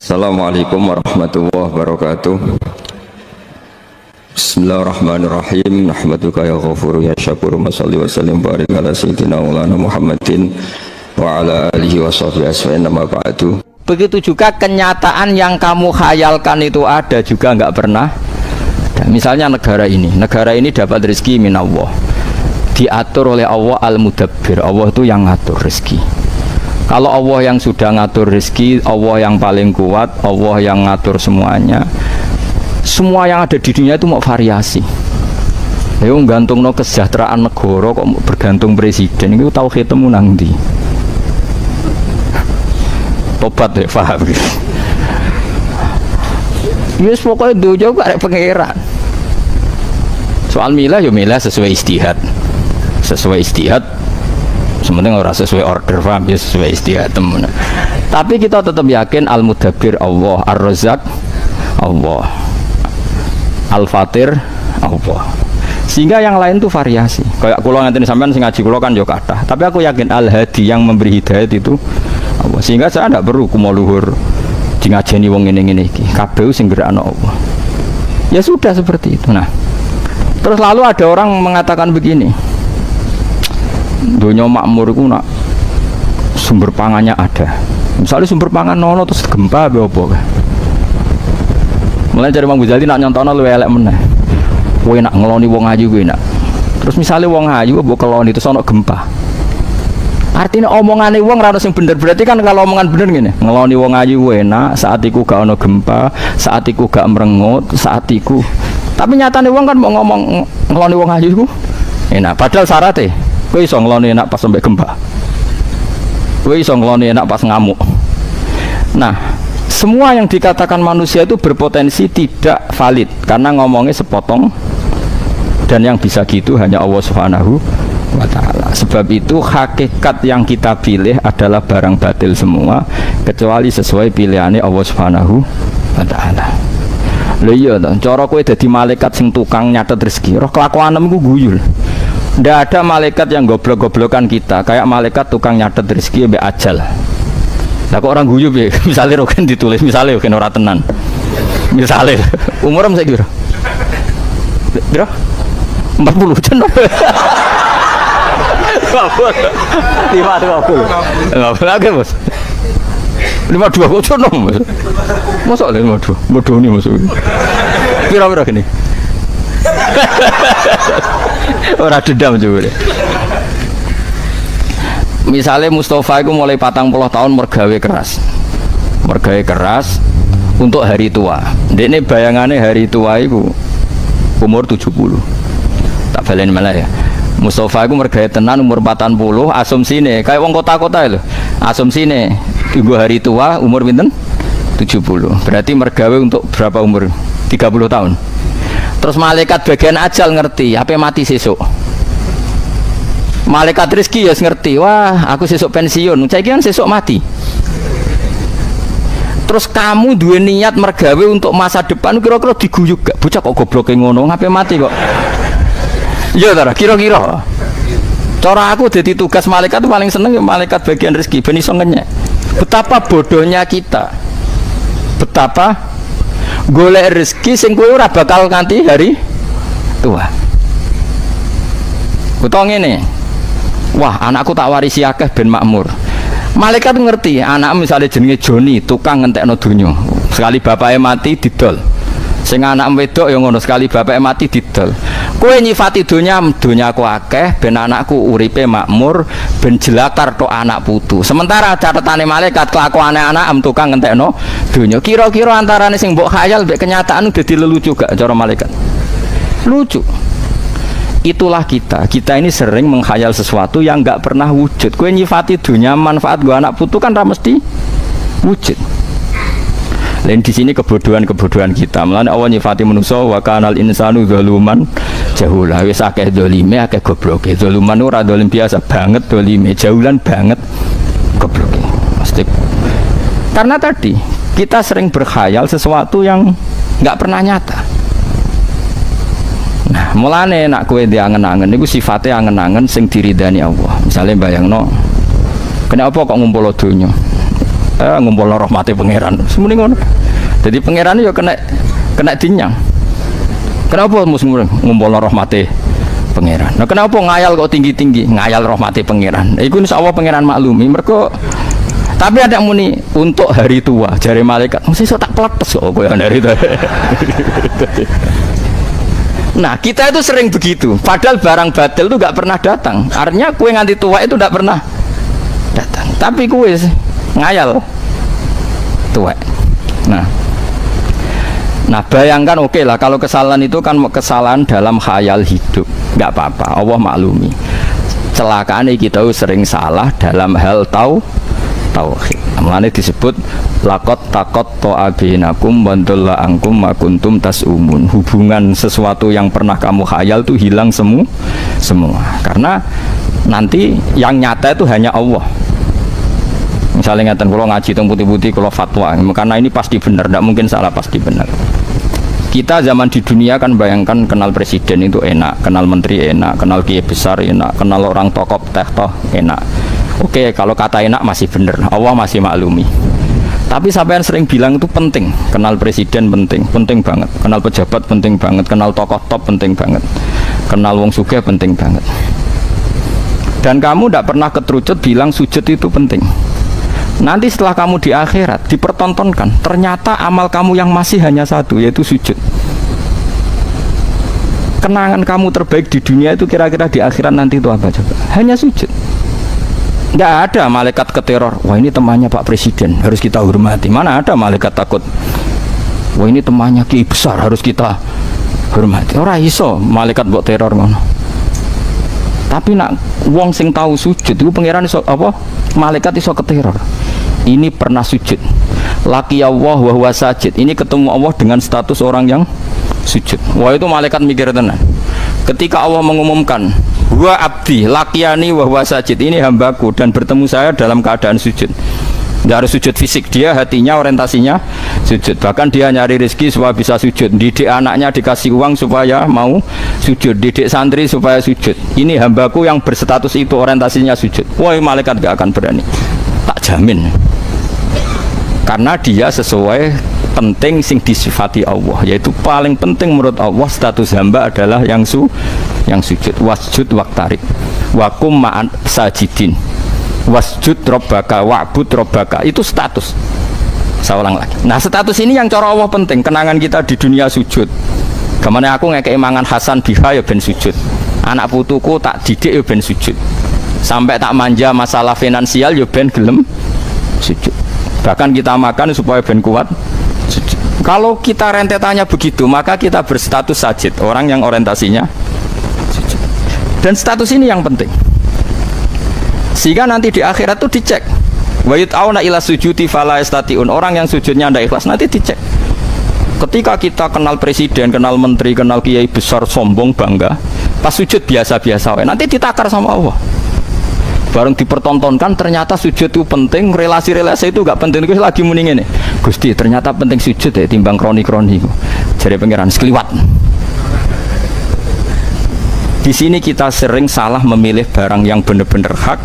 Assalamualaikum warahmatullahi wabarakatuh. Bismillahirrahmanirrahim. Nahmaduka ya ghafuru ya syakuru. Mashalli wa sallim barik ala sayyidina maulana Muhammadin wa ala alihi wa sahbihi asfa'in nama ba'du. Begitu juga kenyataan yang kamu khayalkan itu ada juga nggak pernah. Misalnya negara ini dapat rezeki minallah, diatur oleh Allah al-mudabbir. Allah itu yang ngatur rezeki. Kalau Allah yang sudah ngatur rezeki, Allah yang paling kuat, Allah yang ngatur semuanya. Semua yang ada di dunia itu mau variasi. Ayo gantung no kesejahteraan negara kok bergantung presiden, itu tahu ketemu nang ndi. Tobat deh, paham gitu. Yes, pokoknya dojo gak ada pengeran. Soal milah ya milah sesuai istihad. Sesuai istihad. Sementing orang sesuai order, paham ya, sesuai istihad temen. Tapi kita tetap yakin al-mudabbir Allah, ar-razzaq Allah, al-fatir Allah. Sehingga yang lain tuh variasi. Kayak kula nganten sampean sing ngaji kula kan yo kathah. Tapi aku yakin al-hadi yang memberi hidayat itu Allah. Sehingga saya tidak perlu kumo luhur di ngajeni wong ngene-ngene iki. Kabeh sing gerakno Allah. Ya sudah seperti itu. Nah, terus lalu ada orang mengatakan begini, dunia makmur itu nak sumber pangannya ada. Misalnya sumber pangan nono terus gempa apa kan? Mulai dari Imam Ghazali nak nyontono luwih elek meneh. Kowe nak ngeloni wong ayu kowe nak. Terus misalnya wong ayu mbok keloni terus ana gempa. Artinya omongane wong ra ono sing bener. Berarti kan kalau omongan bener ngene, ngeloni wong ayu enak, saat iku gak ono gempa, saat iku gak merengut, saat iku. Tapi nyatane wong kan mau ngomong ngeloni wong ayu iku enak. Padahal syaratnya kowe iso ngeloni enak pas sampai gempa. Kowe iso ngeloni enak pas ngamuk. Nah, semua yang dikatakan manusia itu berpotensi tidak valid karena ngomongnya sepotong, dan yang bisa gitu hanya Allah Subhanahu wa ta'ala. Sebab itu hakikat yang kita pilih adalah barang batil semua kecuali sesuai pilihannya Allah Subhanahu wa ta'ala. Lha iya to, cara kowe dadi malaikat sing tukang nyatet rezeki, roh kelakuanem ku guyul. Ndak ada malaikat yang goblok-goblokan kita, kayak malaikat tukang nyatet rezeki mbek ajal. Lah kok orang guyu piye? Misale roken ditulis, misale roken ora tenan. Misale umur mesti piro? Piro? 40 jen. 50. Oke, Bos. 52 kok jen dong, Mas. Mosok 52. Bodoh nih masuk. Piro-piro gini. Ora dendam juga deh. Misalnya Mustafa itu mulai 40 tahun mergawe keras untuk hari tua. Ini bayangannya hari tua itu umur 70. Tak balen malah ya. Mustafa itu mergawe tenan umur 40, asumsine kayak wong kota-kota lho. Asumsine ibu hari tua umur pinten? 70. Berarti mergawe untuk berapa umur? 30 tahun. Terus malaikat bagian ajal ngerti, apa mati sesuk. Malaikat rezeki ya ngerti, wah aku sesuk pensiun, saiki kan sesuk mati. Terus kamu dua niat mergawe untuk masa depan, kira-kira diguyuk gak? Bocah kok gobloke ngono, ngapain mati kok? Iya ta, kira-kira. Cara aku jadi tugas malaikat itu paling seneng malaikat bagian rezeki, ben iso ngenyek. Betapa bodohnya kita. Betapa golek rezeki sing kowe ora bakal nganti hari tua. Utawa ngene. Wah, anakku tak warisi akeh ben makmur. Malaikat ngerti, anak misalnya jenenge Joni, tukang ngentekno donya. Sekali bapaknya mati didol. Sing anak wedok ya ngono, sekali bapaknya mati didol. Kowe nyifati donya, donyaku akeh ben anakku uripe makmur, ben jelakar tok anak putu. Sementara catetane malaikat kelakuane anak tukang ngentekno donya. Kira-kira antarane sing mbok khayal mbek kenyataan dadi lelucu gak cara malaikat? Lucu. Itulah kita ini sering menghayal sesuatu yang nggak pernah wujud. Kue nyifati dunia manfaat gua anak putu kan mesti wujud. Lain di sini kebodohan kita. Mulane Allah nyifati manusia wa kanal insanu zaluman jahula. Wis akeh zalime, akeh gobloke. Zaluman ora zalim biasa banget, zalime jahulan banget, gobloke. Pasti. Karena tadi kita sering berkhayal sesuatu yang nggak pernah nyata. Nah, mulane nak kowe diangen-angen niku sifate angen-angen sing diridani Allah. Misale bayangno, kenapa kok ngumpul donya? ngumpulno rahmate pangeran. Semene ngono. Jadi pangeran yo kena dinyang. Kenapa mus ngumpulno rahmate pangeran? Nah kenapa ngayal kok tinggi-tinggi? Ngayal rahmate pangeran. Iku insyaallah pangeran maklumi. Mergo tapi ada yang muni untuk hari tua jari malaikat mesti so tak peletes kok kowe hari tua. Nah kita itu sering begitu padahal barang batil itu gak pernah datang, artinya kue nganti tua itu gak pernah datang tapi kue ngayal tua. Nah bayangkan oke lah kalau kesalahan itu kan kesalahan dalam khayal hidup gak apa-apa, Allah maklumi. Celakaan kita sering salah dalam hal tauhid. Mulane disebut laqad taqat ta'abinakum bantulla angkum ma kuntum tasumun. Hubungan sesuatu yang pernah kamu khayal itu hilang semua. Karena nanti yang nyata itu hanya Allah. Misalnya ngeten kula ngaji teng putih-putih kula fatwa, karena ini pasti benar, tidak mungkin salah, pasti benar. Kita zaman di dunia kan bayangkan kenal presiden itu enak, kenal menteri enak, kenal kiai besar enak, kenal orang tokoh toh enak. Oke, kalau kata enak masih benar, Allah masih maklumi. Tapi sampean sering bilang itu penting, kenal presiden penting banget, kenal pejabat penting banget, kenal tokoh top penting banget, kenal wong sugih penting banget. Dan kamu tidak pernah keterucut bilang sujud itu penting. Nanti setelah kamu di akhirat dipertontonkan, ternyata amal kamu yang masih hanya satu, yaitu sujud. Kenangan kamu terbaik di dunia itu kira-kira di akhirat nanti itu apa coba? Hanya sujud. Nggak ada malaikat keteror. Wah ini temannya Pak Presiden, harus kita hormati. Mana ada malaikat takut. Wah ini temannya kiai besar, harus kita hormati. Ora iso malaikat buat teror ngono. Tapi nak wong sing tahu sujud itu pangeran iso apa? Malaikat iso keteror. Ini pernah sujud. Laki Allah wa huwa sajid. Ini ketemu Allah dengan status orang yang sujud. Wah itu malaikat mikir tenan. Ketika Allah mengumumkan wa abdi lakiyani wa huwa sajid, ini hambaku dan bertemu saya dalam keadaan sujud. Tidak harus sujud fisik, dia hatinya orientasinya sujud. Bahkan dia nyari rezeki supaya bisa sujud. Didik anaknya dikasih uang supaya mau sujud. Didik santri supaya sujud. Ini hambaku yang berstatus itu orientasinya sujud. Wah malaikat gak akan berani, tak jamin. Karena dia sesuai penting sing disifati Allah, yaitu paling penting menurut Allah status hamba adalah yang sujud. Wasjud waqtarib wakum ma'an sajidin wasjud robbaka wa'bud robbaka, itu status. Saya ulang lagi. Nah status ini yang cara Allah penting. Kenangan kita di dunia sujud. Kemana aku ngekei mangan Hasan Biha ya ben sujud, anak putuku tak didik ya ben sujud, sampai tak manja masalah finansial ya ben gelem sujud. Bahkan kita makan supaya ben kuat sujud. Kalau kita rentetannya begitu, maka kita berstatus sajid, orang yang orientasinya sujud. Dan status ini yang penting. Sehingga nanti di akhirat itu dicek. Wa yut'auna ila sujudi fala yastati'un. Orang yang sujudnya tidak ikhlas nanti dicek. Ketika kita kenal presiden, kenal menteri, kenal kiai besar, sombong, bangga, pas sujud biasa-biasa, nanti ditakar sama Allah. Bareng dipertontonkan, ternyata sujud itu penting, relasi-relasi itu gak penting. Itu lagi muni ngene, Gusti ternyata penting sujud ya timbang kroni-kroni. Jadi pangeran sekeliwat. Di sini kita sering salah memilih barang yang benar-benar hak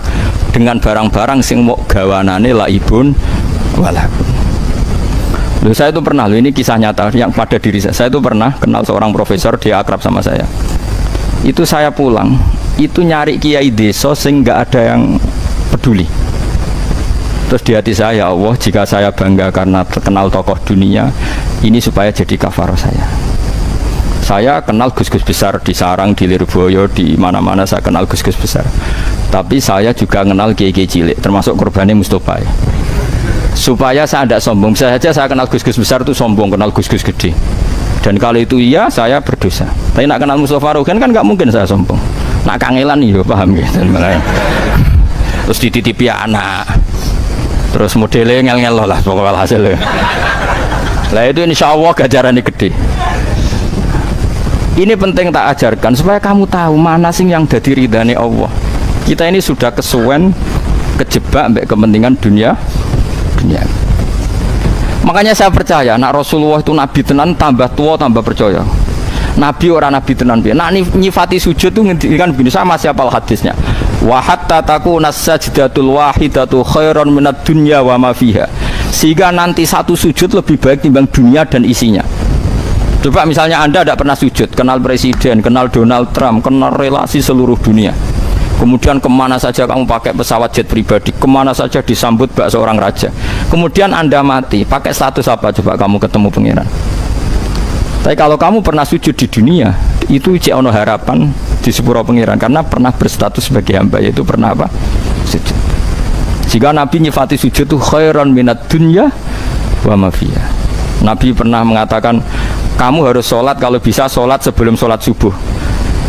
dengan barang-barang sing mau gawanane laibun walakun. Loh, saya itu pernah, ini kisah nyata yang pada diri saya itu pernah kenal seorang profesor, dia akrab sama saya. Itu saya pulang, itu nyari kiai desa sing nggak ada yang peduli. Terus di hati saya, ya Allah, jika saya bangga karena kenal tokoh dunia, ini supaya jadi kafarah saya. Saya kenal gus-gus besar di Sarang, di Lirboyo, di mana-mana saya kenal gus-gus besar. Tapi saya juga kenal kiai-kiai cilik, termasuk korbannya Mustofa. Supaya saya tidak sombong, bisa saja saya kenal gus-gus besar itu sombong, kenal gus-gus gede. Dan kalau itu iya, saya berdosa. Tapi nak kenal Mustafa Rugen kan nggak mungkin saya sombong. Nak kangelan iya, paham gitu. Terus dititipi anak. Terus modelnya ngel-ngel lah, pokoknya hasilnya. Lah itu insya Allah gajarannya gede. Ini penting tak ajarkan supaya kamu tahu mana sih yang jadi ridhani Allah. Kita ini sudah kesuwen, kejebak sampai kepentingan dunia. Makanya saya percaya, nak Rasulullah itu nabi tenan, tambah tua tambah percaya. Nabi orang nabi tenan, nak nyifati sujud itu ngendikan begini, saya masih hafal hadisnya. Wa hatta takuna sajdatul wahidatu khairan minad dunya wa ma fiha. sehingga nanti satu sujud lebih baik timbang dunia dan isinya. Coba misalnya Anda tidak pernah sujud, kenal presiden, kenal Donald Trump, kenal relasi seluruh dunia, kemudian kemana saja kamu pakai pesawat jet pribadi, kemana saja disambut bak seorang raja, kemudian Anda mati, pakai status apa coba kamu ketemu pangeran? Tapi kalau kamu pernah sujud di dunia, itu cek ono harapan di sepuro pangeran, karena pernah berstatus sebagai hamba, yaitu pernah apa? Sujud. Jika Nabi nyifati sujud itu khairan minat dunya wa ma fiha. Nabi pernah mengatakan, kamu harus sholat kalau bisa sholat sebelum sholat subuh.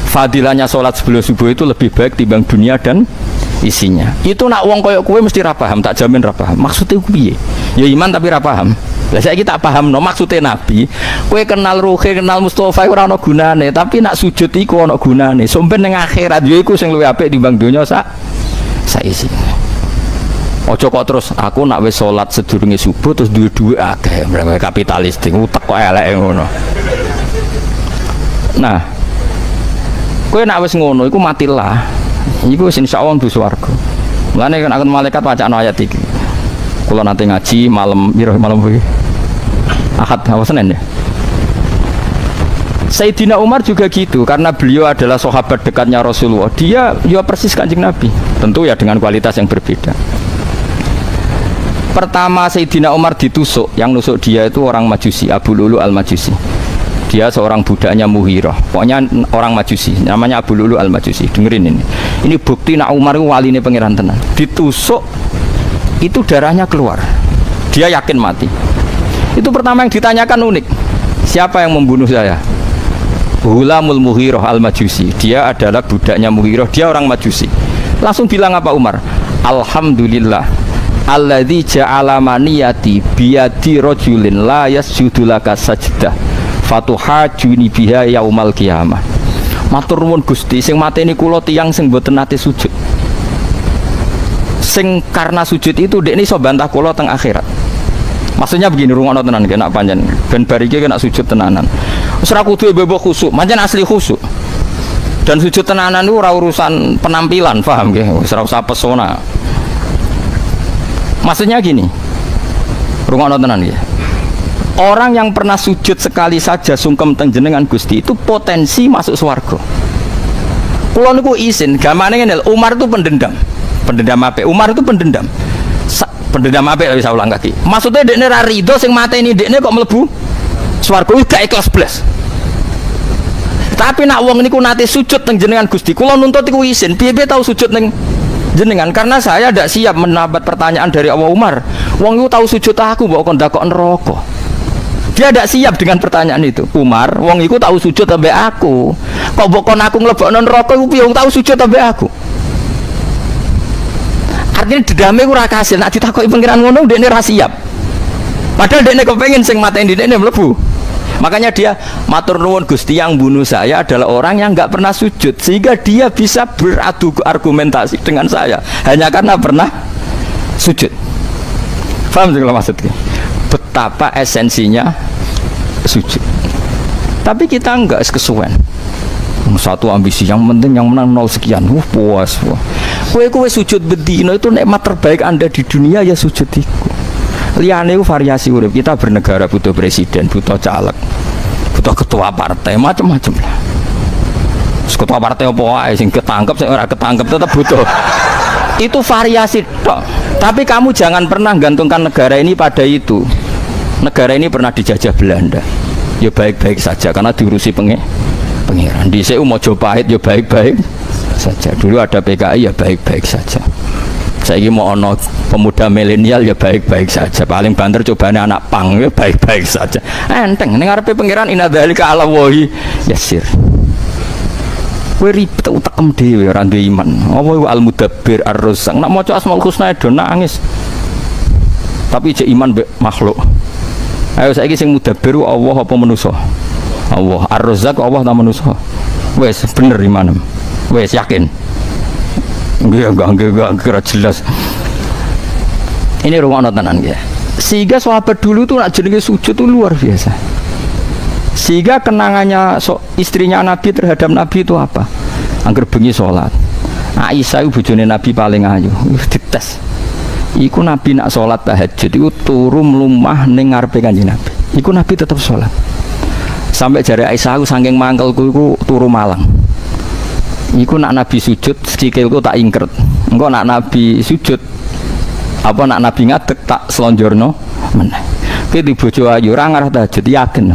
Fadilahnya sholat sebelum subuh itu lebih baik timbang dunia dan isinya. Itu nak wong koyok kue mesti ra paham, tak jamin ra paham. Maksudnya piye? Ya iman tapi ra paham. Lah saiki tak paham no maksudnya Nabi. Kowe kenal Ruhe, kenal Mustofa ora ana gunane, tapi nak sujud iku ana gunane. Sampeyan ning akhirat yo iku sing luwih apik timbang donya saisi. Ojo kok terus aku nak wis salat sedurunge subuh terus duwe-duwe akeh, mereka kapitalistik, utek kok elek ngono. Nah, kowe nak wis ngono iku matilah. Iku wis insyaallah mlebu swarga. Mulane kan malaikat wacana ayat iki. Kula nate ngaji malam iki. Ahad apa Senin ya? Sayyidina Umar juga gitu, karena beliau adalah sahabat dekatnya Rasulullah. Dia ya persis Kanjeng Nabi, tentu ya dengan kualitas yang berbeda. Pertama Sayyidina Umar ditusuk, yang nusuk dia itu orang Majusi, Abu Lulu al-Majusi. Dia seorang budaknya Muhirah, pokoknya orang Majusi, namanya Abu Lulu al-Majusi. Dengerin ini. Ini bukti nak Umar itu wali ini pangeran tenan. Ditusuk, itu darahnya keluar. Dia yakin mati. Itu pertama yang ditanyakan unik. Siapa yang membunuh saya? Hulamul Muhirah al-Majusi. Dia adalah budaknya Muhirah, dia orang Majusi. Langsung bilang apa Umar? Alhamdulillah alladzi ja'ala maniyati biyadi rajulin la yasjudu laka sajdah fatuhajuni biha yaumal qiyamah. Matur nuwun Gusti, sing mateni kula tiyang sing mboten nate sujud. Sing karena sujud itu dekne iso bantah kula teng akhirat. Maksudnya begini, rungokno tenan kena panjen ben bar iki kena sujud tenanan. Wis ora kudu bebok khusuk, pancen asli khusuk. Dan sujud tenanan itu ora urusan penampilan, paham nggih? Wis ora usah pesona. Maksudnya gini, rungokno tenan ya. Orang yang pernah sujud sekali saja sungkem teng jenengan Gusti itu potensi masuk swarga. Kula niku isin, gamane ngene, Umar itu pendendam. Pendendam apik. Umar itu pendendam. Pendendam apik bisa ulang kaki. Maksudnya dekne ra rido sing mateni dekne kok mlebu swarga wis gak ikhlas blas. Tapi nak wong niku nate sujud teng jenengan Gusti, kula nuntut iku isin. Piye-piye tau sujud teng jenengan, karena saya tidak siap menabat pertanyaan dari Allah. Umar, wong itu tahu sujud aku mbok kon dakok neraka. Dia tidak siap dengan pertanyaan itu. Umar, wong itu tahu sujud ambek aku, kok mbok kon aku mlebokno neraka iku piye wong tahu sujud ambek aku? Artinya dedame ora kasil, nek ditakoki pengiran ngono dekne ra siap. Padahal dekne kepengin sing mateni dekne mlebu. Makanya dia matur nuwun Gusti, yang bunuh saya adalah orang yang enggak pernah sujud, sehingga dia bisa beradu argumentasi dengan saya hanya karena pernah sujud. Paham sih kalau maksudnya? Betapa esensinya sujud. Tapi kita enggak kesuwen. Satu ambisi, yang penting yang menang 0 sekian. Puas. Kowe sujud bedino itu nikmat terbaik Anda di dunia, ya sujud iku. Liyane itu variasi urip. Kita bernegara butuh presiden, butuh caleg, butuh ketua partai, macam-macam lah. Ketua partai apa wae sing ketangkep, sing ora ketangkep tetap butuh. Itu variasi tok. Tapi kamu jangan pernah gantungkan negara ini pada itu. Negara ini pernah dijajah Belanda. Ya baik-baik saja karena diurusi pengiran. Di CU Mojopahit ya baik-baik saja. Dulu ada PKI ya baik-baik saja. Saya mau ono pemuda milenial ya baik-baik saja. Paling banter cobanya anak pang ya baik-baik saja. Enteng ning ngarepe pangeran inna dzalika ala wahi yasir. Kowe ribet utekem dhewe ora duwe iman. Apa iku al-mudabbir ar-razzaq. Nak maca Asmaul Husna do nangis. Tapi cek iman mbek makhluk. Ayo saiki sing mudabbir Allah apa manusa? Allah. Ar-razzaq Allah ta manusa? Wes bener imanem. Wes yakin. Enggak kira jelas. Ini ruang tenan ya. Sehingga sahabat dulu tuh nak jenenge sujud tuh luar biasa. Sehingga kenangannya istrinya Nabi terhadap Nabi itu apa? Angger bengi sholat. Aisyah itu bojone Nabi paling ayu. Dites. Iku Nabi nak sholat tahajud iku turu mlumah ning ngarepe Kanjeng Nabi. Iku Nabi tetep sholat. Sampai jari Aisyah aku saking mangkelku iku turu malang. Iku nak Nabi sujud sikilku tak ingkret. Engko nak Nabi sujud apa nak Nabi ngadeg tak selonjorno meneh. Ki di bojo ayu ora ngarah tahajud yakin.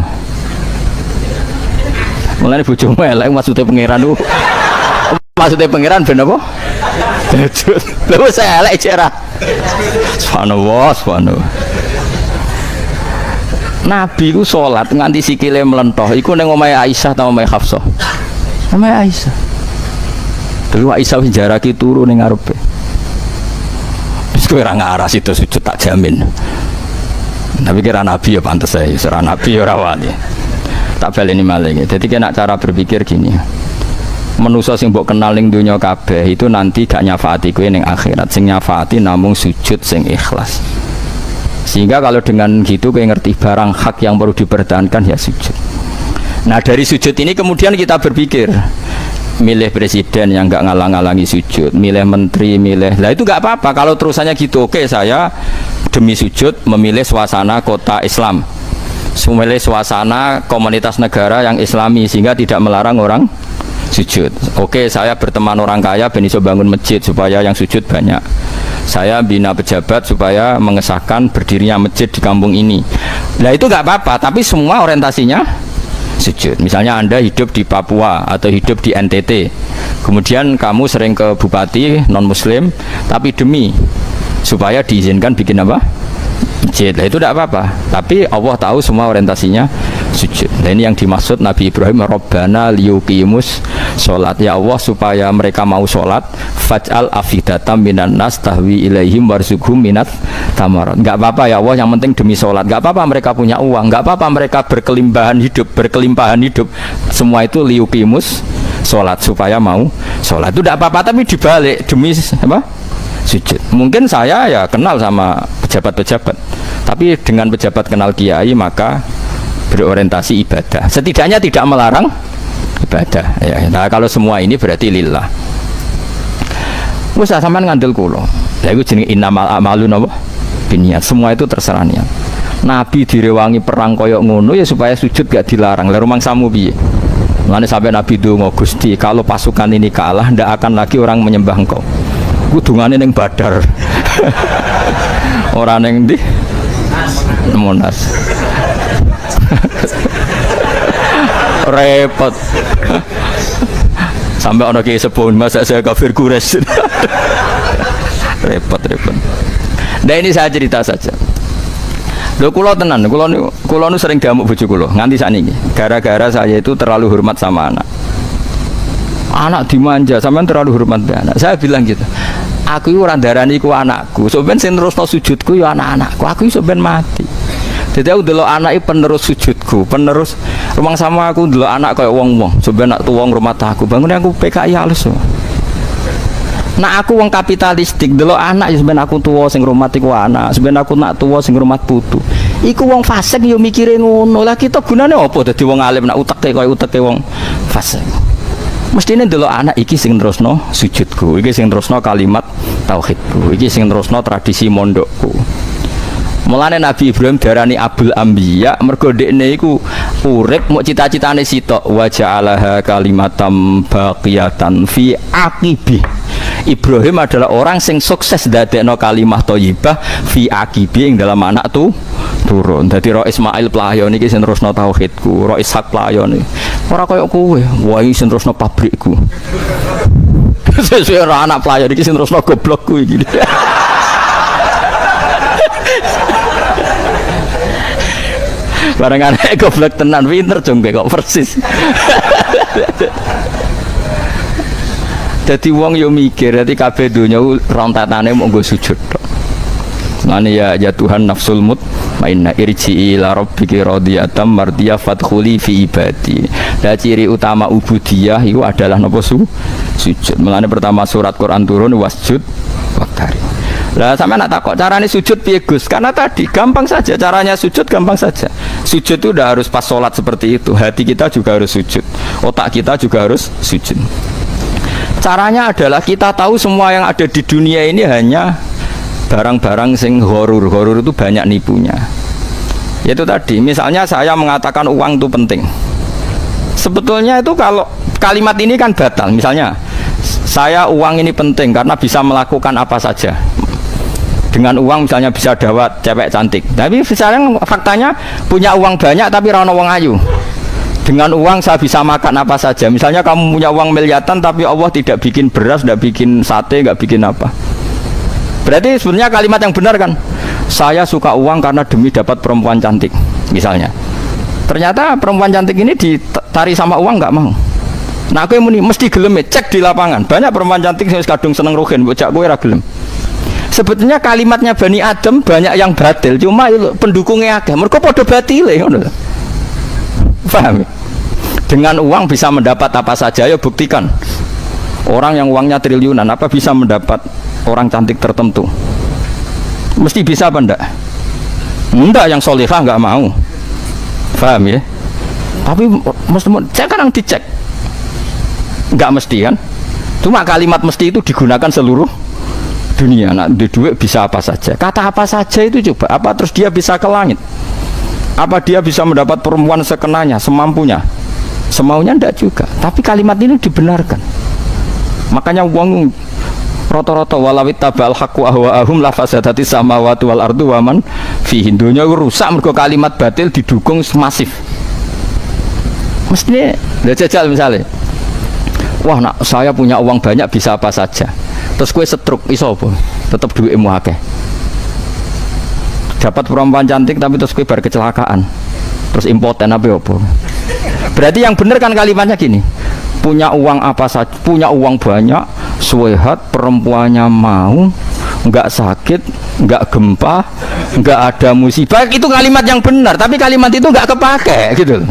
Mulane bojomu elek maksude pangeran ku. Maksude pangeran ben apa? Tahajud. Lha wis elek jera. Subhanallah, subhanallah. Nabi ku sholat nganti sikile melentoh. Iku neng omahe Aisyah ta omahe Hafsah? Omahe Aisyah. Dulu Aisyah wis jaraki turu ning ngarepe. Wis kowe ora ngarah situ sujud tak jamin. Tapi kira Nabi ya pantes ae, ora Nabi ya ora wali. Tak baleni malih. Dadi kena cara berpikir gini. Manusa sing mbok kenal ning donya kabeh itu nanti gak nyafaati kowe ning akhirat. Sing nyafaati namung sujud sing ikhlas. Sehingga kalau dengan gitu kowe ngerti barang hak yang perlu dipertahankan ya sujud. Nah, dari sujud ini kemudian kita berpikir milih presiden yang gak ngalang-alangi sujud, milih menteri, milih. Lah itu gak apa-apa kalau terusannya gitu. Oke, saya demi sujud memilih suasana kota Islam. Memilih suasana komunitas negara yang islami sehingga tidak melarang orang sujud. Oke, saya berteman orang kaya ben iso bangun masjid supaya yang sujud banyak. Saya bina pejabat supaya mengesahkan berdirinya masjid di kampung ini. Nah itu nggak apa-apa, tapi semua orientasinya sujud. Misalnya Anda hidup di Papua atau hidup di NTT, kemudian kamu sering ke bupati non muslim, tapi demi supaya diizinkan bikin apa? Masjid. Nah itu tidak apa-apa, tapi Allah tahu semua orientasinya sujud. Nah ini yang dimaksud Nabi Ibrahim, Rabbana liyuqimus sholat, ya Allah supaya mereka mau sholat, faj'al afidatam minan nas tahwi ilaihim warzuqhum minat tamarat. Enggak apa-apa ya Allah, yang penting demi sholat. Enggak apa-apa mereka punya uang, enggak apa-apa mereka berkelimpahan hidup, semua itu liyuqimus sholat supaya mau sholat. Itu tidak apa-apa, tapi dibalik demi apa? Sujud. Mungkin saya ya kenal sama pejabat-pejabat, tapi dengan pejabat kenal kiai maka berorientasi ibadah. Setidaknya tidak melarang ibadah. Ya, nah kalau semua ini berarti lillah. Wes sampean ngandel kula. Lha iku jenenge innamal a'malu napa? Binniyat. Semua itu terserah niat. Nabi direwangi perang koyok ngono ya supaya sujud gak dilarang. Lah rumangsamu piye? Mulane sampai Nabi donga, Gusti, kalau pasukan ini kalah ndak akan lagi orang menyembah Engkau. Kudungane ning Badar. Ora ning ndi? Monas. Repot. Sampai ana ki sepun masa saya kafir Quraisy. repot. Nah ini saya cerita saja. Lho kula tenan, kula nu sering diamuk bojo kula nganti sakniki. Gara-gara saya itu terlalu hormat sama anak. Anak dimanja, sampean terlalu hormat be anak. Saya bilang gitu. Aku iki ora ndarani iku anakku. Sok ben sing nerusno sujudku ya anak-anakku. Aku iso ben mati. Jadi aku delok anak iki penerus sujudku, penerus rumang sama aku delok anak kaya wong-wong. Sok ben nak tuwa ngrumat aku. Bangun aku PKI halus. Nak aku wong kapitalistik delok anak ya ben aku tuwa sing ngrumat iku anak. Ben aku nak tuwa sing ngrumat putu. Iku wong fasik yo mikire ngono. Lah kita gunane apa dadi wong alim nak uteke kaya uteke wong fasik. Mestine delok anak iki sing terusno sujudku, iki sing terusno kalimat tauhidku, iki sing terusno tradisi mondokku. Mulane Nabi Ibrahim darani Abul Anbiya mergo dekne iku urip muk cita-citane sitok wa ja'alaha kalimatam baqiyatan fi aqibi. Ibrahim adalah orang sing sukses dadekno kalimah thayyibah fi aqibi ing dalam anak turun. Dadi Ro Ismail playon iki sing terusno tauhidku, Ro Ishak playon iki. Ora kaya kowe, wae sing terusno pabrikku. Sesuai ora anak playon iki sing terusno goblokku iki. Barang anak goblok tenan pinter jong kok persis. Dadi wong yo mikir, dadi kabeh donya rontatane mung nggo sujud tok. Mane ya Tuhan nafsul mut mainna irji ila rabbiki radiyatan mardiyah fadkhuli fi ibadi. Lah ciri utama ubudiyah itu adalah napa sujud. Mulane pertama surat Quran turun wasjud waqtari. Lah sampean nak takok carane sujud piye Gus? Karena tadi gampang saja caranya sujud, gampang saja. Sujud itu udah harus pas salat seperti itu. Hati kita juga harus sujud. Otak kita juga harus sujud. Caranya adalah kita tahu semua yang ada di dunia ini hanya barang-barang sing horor itu banyak nipunya. Yaitu tadi, misalnya saya mengatakan uang itu penting. Sebetulnya itu kalau kalimat ini kan batal. Misalnya, saya uang ini penting karena bisa melakukan apa saja. Dengan uang misalnya bisa dawat cewek cantik. Tapi misalnya faktanya punya uang banyak tapi ra ono wong ayu. Dengan uang saya bisa makan apa saja. Misalnya kamu punya uang miliaran tapi Allah tidak bikin beras, tidak bikin sate, tidak bikin apa. Berarti sebenarnya kalimat yang benar kan? Saya suka uang karena demi dapat perempuan cantik, misalnya. Ternyata perempuan cantik ini ditari sama uang nggak mau. Nah aku yang muni mesti gelem cek di lapangan. Banyak perempuan cantik yang kadung seneng rugen, bocah kowe ra gelem. Sebetulnya kalimatnya Bani Adam banyak yang batil, cuma pendukungnya akeh. Mergo padha batile ngono. Paham? Dengan uang bisa mendapat apa saja, ya buktikan. Orang yang uangnya triliunan apa bisa mendapat orang cantik tertentu? Mesti bisa apa enggak? Enggak, yang solehah enggak mau. Paham ya? Tapi mesti cek kan, yang dicek. Enggak mesti kan? Cuma kalimat mesti itu digunakan seluruh dunia. Nah, di duit bisa apa saja. Kata apa saja itu coba. Apa terus dia bisa ke langit? Apa dia bisa mendapat perempuan sekenanya, semampunya? Semaunya enggak juga. Tapi kalimat ini dibenarkan. Makanya uang rata-rata walawit tabal haqqu ahwaahum la fasadati samawati wal ardu wa man fihin. Dunya rusak mergo kalimat batil didukung masif. Mestinya jajal misalnya. Wah, nak saya punya uang banyak bisa apa saja. Terus kue setruk iso apa? Tetep duitmu akeh. Dapat perempuan cantik tapi terus kue bar kecelakaan. Terus impoten apa? Berarti yang benar kan kalimatnya gini. Punya uang apa saja, punya uang banyak, sehat, perempuannya mau, nggak sakit, nggak gempa, nggak ada musibah. Itu kalimat yang benar, tapi kalimat itu nggak kepake gitu.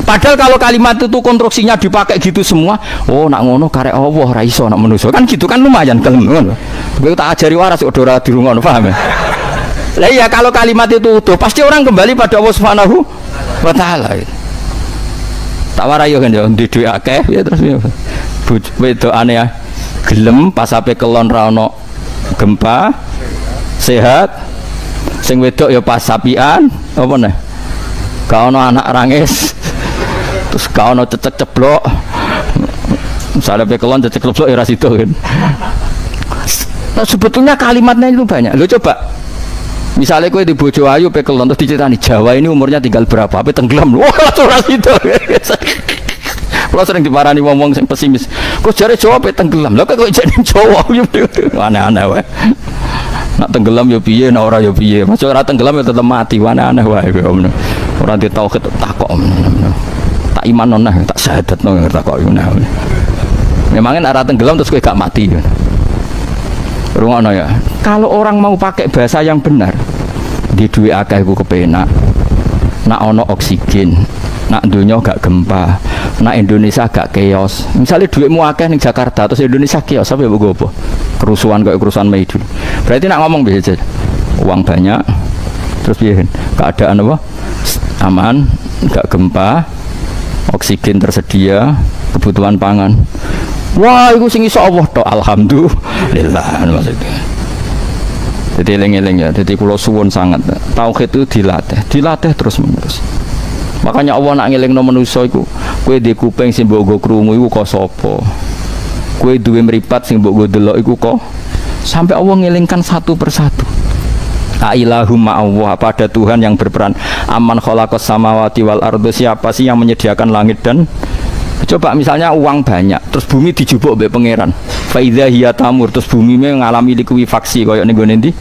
Padahal kalau kalimat itu konstruksinya dipakai gitu semua, oh nak ngono karek Allah ra iso nak manusa kan gitu kan lumayan kelem ngono. Kowe tak ajari waras kok ora dirungono, paham ya? Lah iya kalau kalimat itu utuh pasti orang kembali pada Allah Subhanahu wa taala. Tak warai yo kan yo di dhuwit akeh ya terus yo. Wedokane ya gelem pas ape kelon ra ono gempa sehat. Sing wedok ya pas sapian apa neh? Gak ono anak rangis. Terus gak ono cecek ceblok. Misalnya ape kelon cecek ceblok ya ra sido kan. Nah, sebetulnya kalimatnya itu banyak. Lo coba misalnya kue di bojo ayu pekelon terus diceritani Jawa ini umurnya tinggal berapa? Apa tenggelam? Wah, langsung itu. Kalau sering diparani wong-wong yang pesimis, kok jare Jawa pe tenggelam. Lah kok jadi Jawa aneh-aneh wae. Nak tenggelam ya piye, nak ora ya piye. Masuk ora tenggelam ya tetep mati, aneh-aneh wae ngono. Ora di tauhid takok. Tak iman nonah, tak syahadat nang takok ngono. Memangnya ora tenggelam terus kowe gak mati. Rungono ya. Kalau orang mau pakai bahasa yang benar, di duit akeh iku kepenak. Nak ono oksigen, nak dunia gak gempa, nak Indonesia gak chaos. Misalnya duitmu akeh ning Jakarta terus Indonesia chaos, apa ya mbok apa? Kerusuhan kayak kerusuhan Mei dulu. Berarti nak ngomong biasa. Uang banyak, terus piye? Keadaan apa? Aman, gak gempa, oksigen tersedia, kebutuhan pangan. Wah, itu sing iso Allah tok. Alhamdulillah maksudnya. Jadi eling-eling ya. Jadi kula suwun sangat. Tauhid itu dilatih terus menerus. Makanya Allah nak ngelingno manusa iku, kowe ndek kuping sing mbok nggo krungu iku kok sapa? Kowe duwe mripat sing mbok nggo delok iku kok sampai Allah ngelingkan satu persatu. Ailahumma Allah, apa ada Tuhan yang berperan? Aman khalaqas samawati wal ardo, siapa sih yang menyediakan langit dan coba misalnya uang banyak terus bumi dijupuk mbek pangeran fa idza hiya tamur, terus bumi mengalami likuifaksi koyo ning gone ndi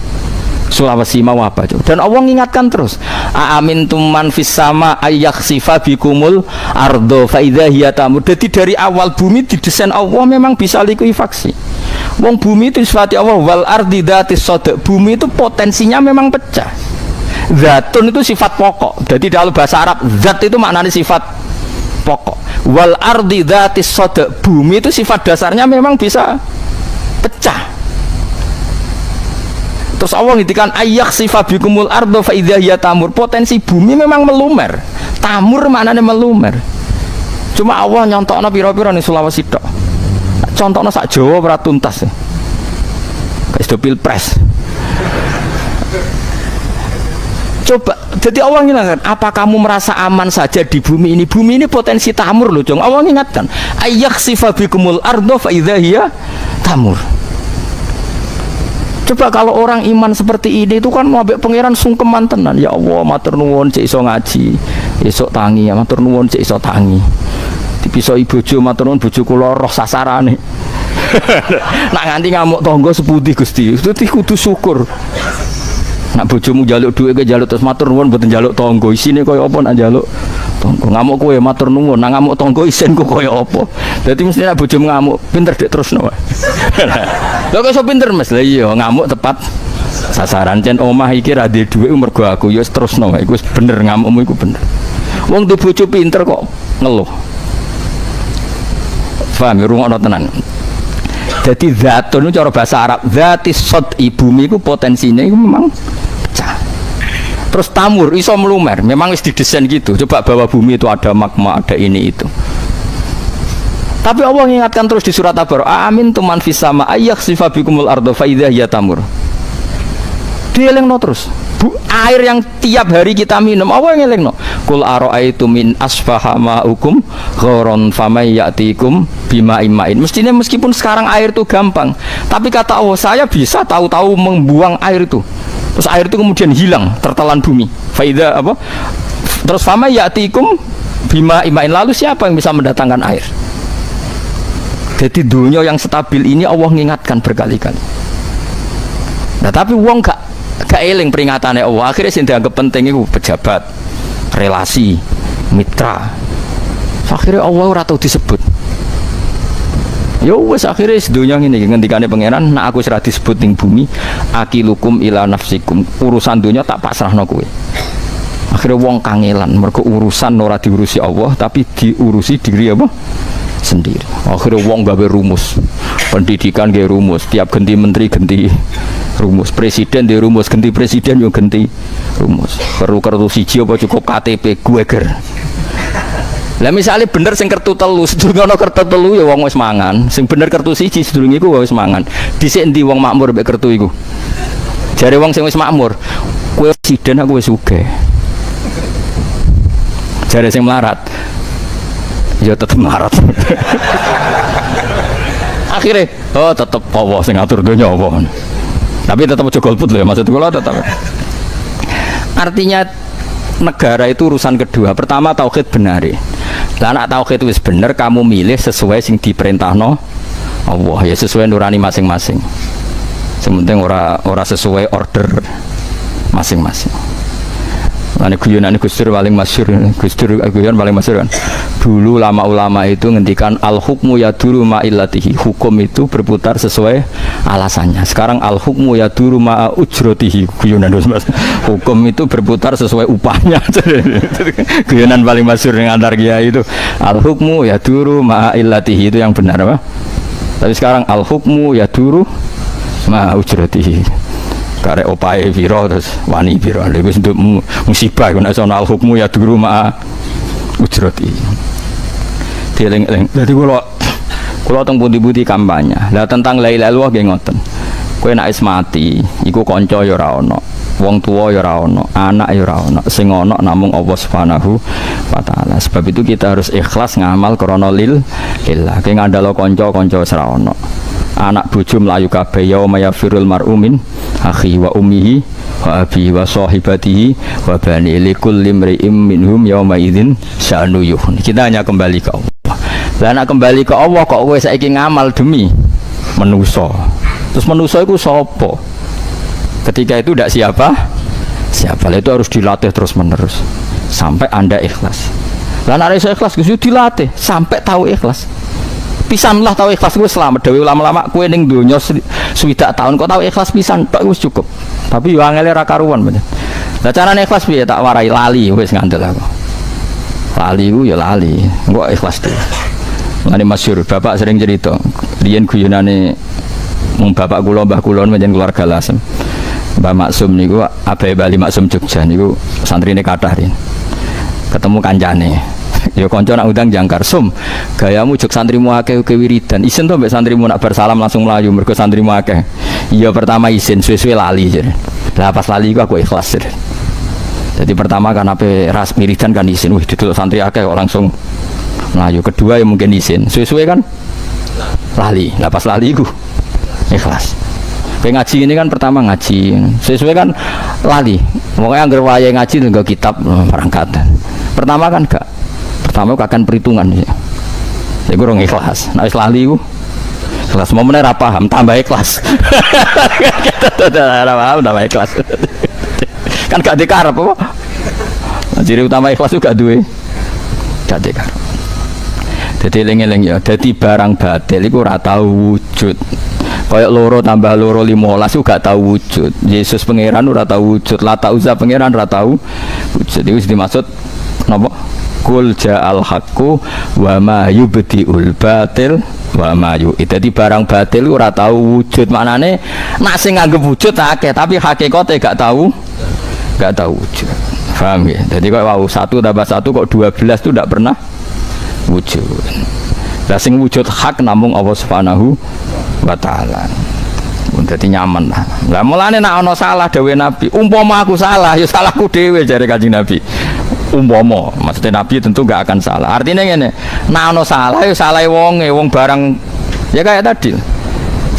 Sulawesi mau apa coba. Dan Allah mengingatkan terus aamintum man fis sama ayakhsifa bikumul ardo fa idza hiya tamur. Jadi dari awal bumi didesain Allah memang bisa likuifaksi. Wong bumi itu sifat Allah wal ardi dzatis sada. Bumi itu potensinya memang pecah. Zatun itu sifat pokok. Jadi dalam bahasa Arab zat itu maknanya sifat pokok. Wal ardi dzatis sada, bumi itu sifat dasarnya memang bisa pecah. Terus Allah ngintikan ayakhsifa bikumul ardo fa idza hiya tamur. Potensi bumi memang melumer. Tamur maknanya melumer. Cuma Allah nyontokno pira-pira ning Sulawesi tok. Contohnya sak Jawa ora tuntas. Kayak sudah pilpres. Coba, jadi Allah ingatkan, apa kamu merasa aman saja di bumi ini? Bumi ini potensi tamur loh, Jong. Allah ingatkan, ayakhsifa bikumul ardo fa idza hiya tamur. Coba kalau orang iman seperti ini itu kan mau ambek pangeran sungkeman tenan. Ya Allah, matur nuwun cek iso ngaji, esok tangi, ya matur nuwun cek iso tangi. Dipisoi bojo matur nuwun bojo kula roh sasarane. Nak nganti ngamuk tangga seputih Gusti, itu kudu syukur. Nak bojomu njaluk dhuwit ke njaluk terus matur nuwun mboten njaluk tangga, isine kaya apa nak njaluk tangga. Ngamuk kowe matur nuwun, nak ngamuk tangga isin kok kaya apa. Dadi mesti nak bojomu ngamuk, pinter dik terusno wae. Lha kok iso pinter Mas? Lah iya ngamuk tepat sasaran. Cen omah iki ra duwe dhuwit mergo aku ya wis terusno wae. Iku wis bener ngamukmu iku bener. Wong di bojo pinter kok ngeluh. Paham ya rungokno tenan. Jadi zatun itu cara bahasa Arab, zatis sod ibumi itu potensinya itu memang pecah. Terus tamur iso melumer, memang wis didesain gitu. Coba bawah bumi itu ada magma, ada ini itu. Tapi Allah mengingatkan terus di surat At-Tabarok, amin tuman fis sama ayakhsifa bikumul ardo fa idza hiya tamur. Dielingno terus. Air yang tiap hari kita minum, apa yang ngelingno? Kul aro'aitu min asfaha ma'ukum ghoron famay ya'tikum bima imain. Mestinya meskipun sekarang air itu gampang, tapi kata Allah, saya bisa tahu-tahu membuang air itu. Terus air itu kemudian hilang, tertelan bumi. Faida apa? Terus famay ya'tikum bima imain. Lalu siapa yang bisa mendatangkan air? Jadi dunia yang stabil ini Allah mengingatkan berkali-kali. Nah, tapi wong gak eling peringatannya Allah. Akhirnya sing dianggap penting itu pejabat, relasi, mitra. Akhirnya Allah ora tau disebut. Ya wis akhirnya sedunia ngene ngendikane pangeran, nak aku ora disebut ning bumi, akilukum ila nafsikum. Urusan dunia tak pasrahno kowe. Akhirnya wong kangelan mergo urusan ora diurusi Allah tapi diurusi diri apa? Sendiri. Akhirnya wong gawe rumus. Pendidikan gawe rumus, tiap ganti menteri ganti rumus, presiden di rumus, ganti presiden yo ganti rumus. Perlu kartu siji apa cukup KTP gue ger. Lah misalnya bener sing kertu telu, sedurunge ana kertu telu ya wong wis mangan. Sing bener kertu siji sedurunge iku wis mangan. Dhisik endi wong makmur mek kertu iku? Jare wong sing wis makmur, kowe presiden aku wis sugih. Jare sing melarat, ya tetep melarat. Akhirnya, oh tetep Allah sing ngatur donya apa. Tapi tetap aja golput loh ya, maksud kula tetap. Artinya negara itu urusan kedua. Pertama tauhid benari. Lah nek tauhid wis bener, kamu milih sesuai sing diperintahno Allah ya, sesuai nurani masing-masing. Sementing ora sesuai order masing-masing. Ane guyonan Gus Dur paling masyhur, Gus Dur guyon paling masyhur kan. Dulu ulama itu ngendikan al hukmu yaduru ma illatihi, hukum itu berputar sesuai alasannya. Sekarang al hukmu yaduru ma ujratihi, guyonan Mas. Hukum itu berputar sesuai upahnya. Guyonan paling masyhur yang antar kiai itu al hukmu yaduru ma illatihi, itu yang benar apa? Tapi sekarang al hukmu yaduru ma ujratihi. Karek opae piro terus wani piro lha wis untuk musibah nek ana hukmu ya duru ma ujrati. Dieling-eling. Dadi kula teng pundi-pundi kampanye. Lah tentang la ilaha illallah nggih ngoten. Kowe nek wis mati, iku kanca ya ora ana, wong tuwa ya ora ana, anak ya ora ana. Sing ana namung Allah Subhanahu wa taala. Sebab itu kita harus ikhlas ngamal krana lillah. Ki ngandalo kanca-kanca wis ora ana. Anak bojo mlayu kabeh ya mayafirul mar'umin akhi wa ummihi wa abi wa sahibatihi wa bani likul limri'im minhum yauma idzin sya'nu yuhun. Kita hanya kembali ke Allah. Lah nek kembali ke Allah kok kowe saiki ngamal demi manusa. Terus manusa iku sapa? Ketika itu ndak siapa? Siapa? Itu harus dilatih terus-menerus sampai Anda ikhlas. Lah nek iso ikhlas kudu dilatih sampai tahu ikhlas. Pisanlah tahu ikhlas gue selamat. Dewi ulama-ulama kue ning dunya swidak tahun kok tahu ikhlas pisan tok wis cukup. Tapi yo angele ra karuan bener. Lah carane ikhlas piye tak warai lali wis ngandel aku. Lali ku ya lali, engko ikhlas tuh. Lani masyhur bapak sering cerita, riyen guyonane mung bapak kula mbah kula menjen keluarga Lasem. Mbah Maksum niku abahe Bali Maksum Jogja niku santrine kathah riyen. Ketemu kancane. Ya kanca nak undang jangkar sum gayamu jog santrimu akeh ke wiridan isen to mbek santrimu nak bar salam langsung mlayu mergo santrimu akeh Iya pertama izin suwe-suwe lali jadi. Lah pas lali aku ikhlas jadi. Jadi pertama kan apa ras miridan kan izin, wih ditutup santri akeh kok langsung melayu. Kedua ya mungkin izin, suwe-suwe kan lali. Lah pas lali aku ikhlas. Ngaji ini kan pertama ngaji, sesuai kan lali. Pokoknya anggar wayang ngaji dengan kitab perangkat. Pertama kan gak, pertama akan perhitungan. Ya gue orang ikhlas. Nah lali gue ikhlas. Mau menerap paham, tambah ikhlas. Paham, tambah ikhlas. Kan gak dikarep apa? Ciri utama ikhlas juga duwe. Gak dikarep. Jadi eling-eling ya. Jadi barang batil itu ora tau wujud. Kayak loro tambah loro 15 juga tahu wujud. Yesus pangeran ora tahu wujud, Lata Uzza pangeran ora tahu wujud. Itu dimaksud napa? Qul ja'al haqqu wa ma yubdiul batil wa ma yu. Dadi barang batil ora tahu wujud. Maknane nek sing nganggep wujud akeh tapi hakikate gak tahu wujud. Paham ya? Jadi kok wow 1 tambah 1 kok 12 itu tidak pernah wujud. Lah sing wujud hak namung Allah Subhanahu wa ta'ala. Dadi nyaman lah. Lah mulane nek ana salah dawuh Nabi, umpama aku salah ya salahku dhewe jare Kanjeng Nabi. Umpama, maksudnya Nabi tentu enggak akan salah. Artinya ngene, nek ana salah ya salahe wonge, wong barang ya kayak tadi.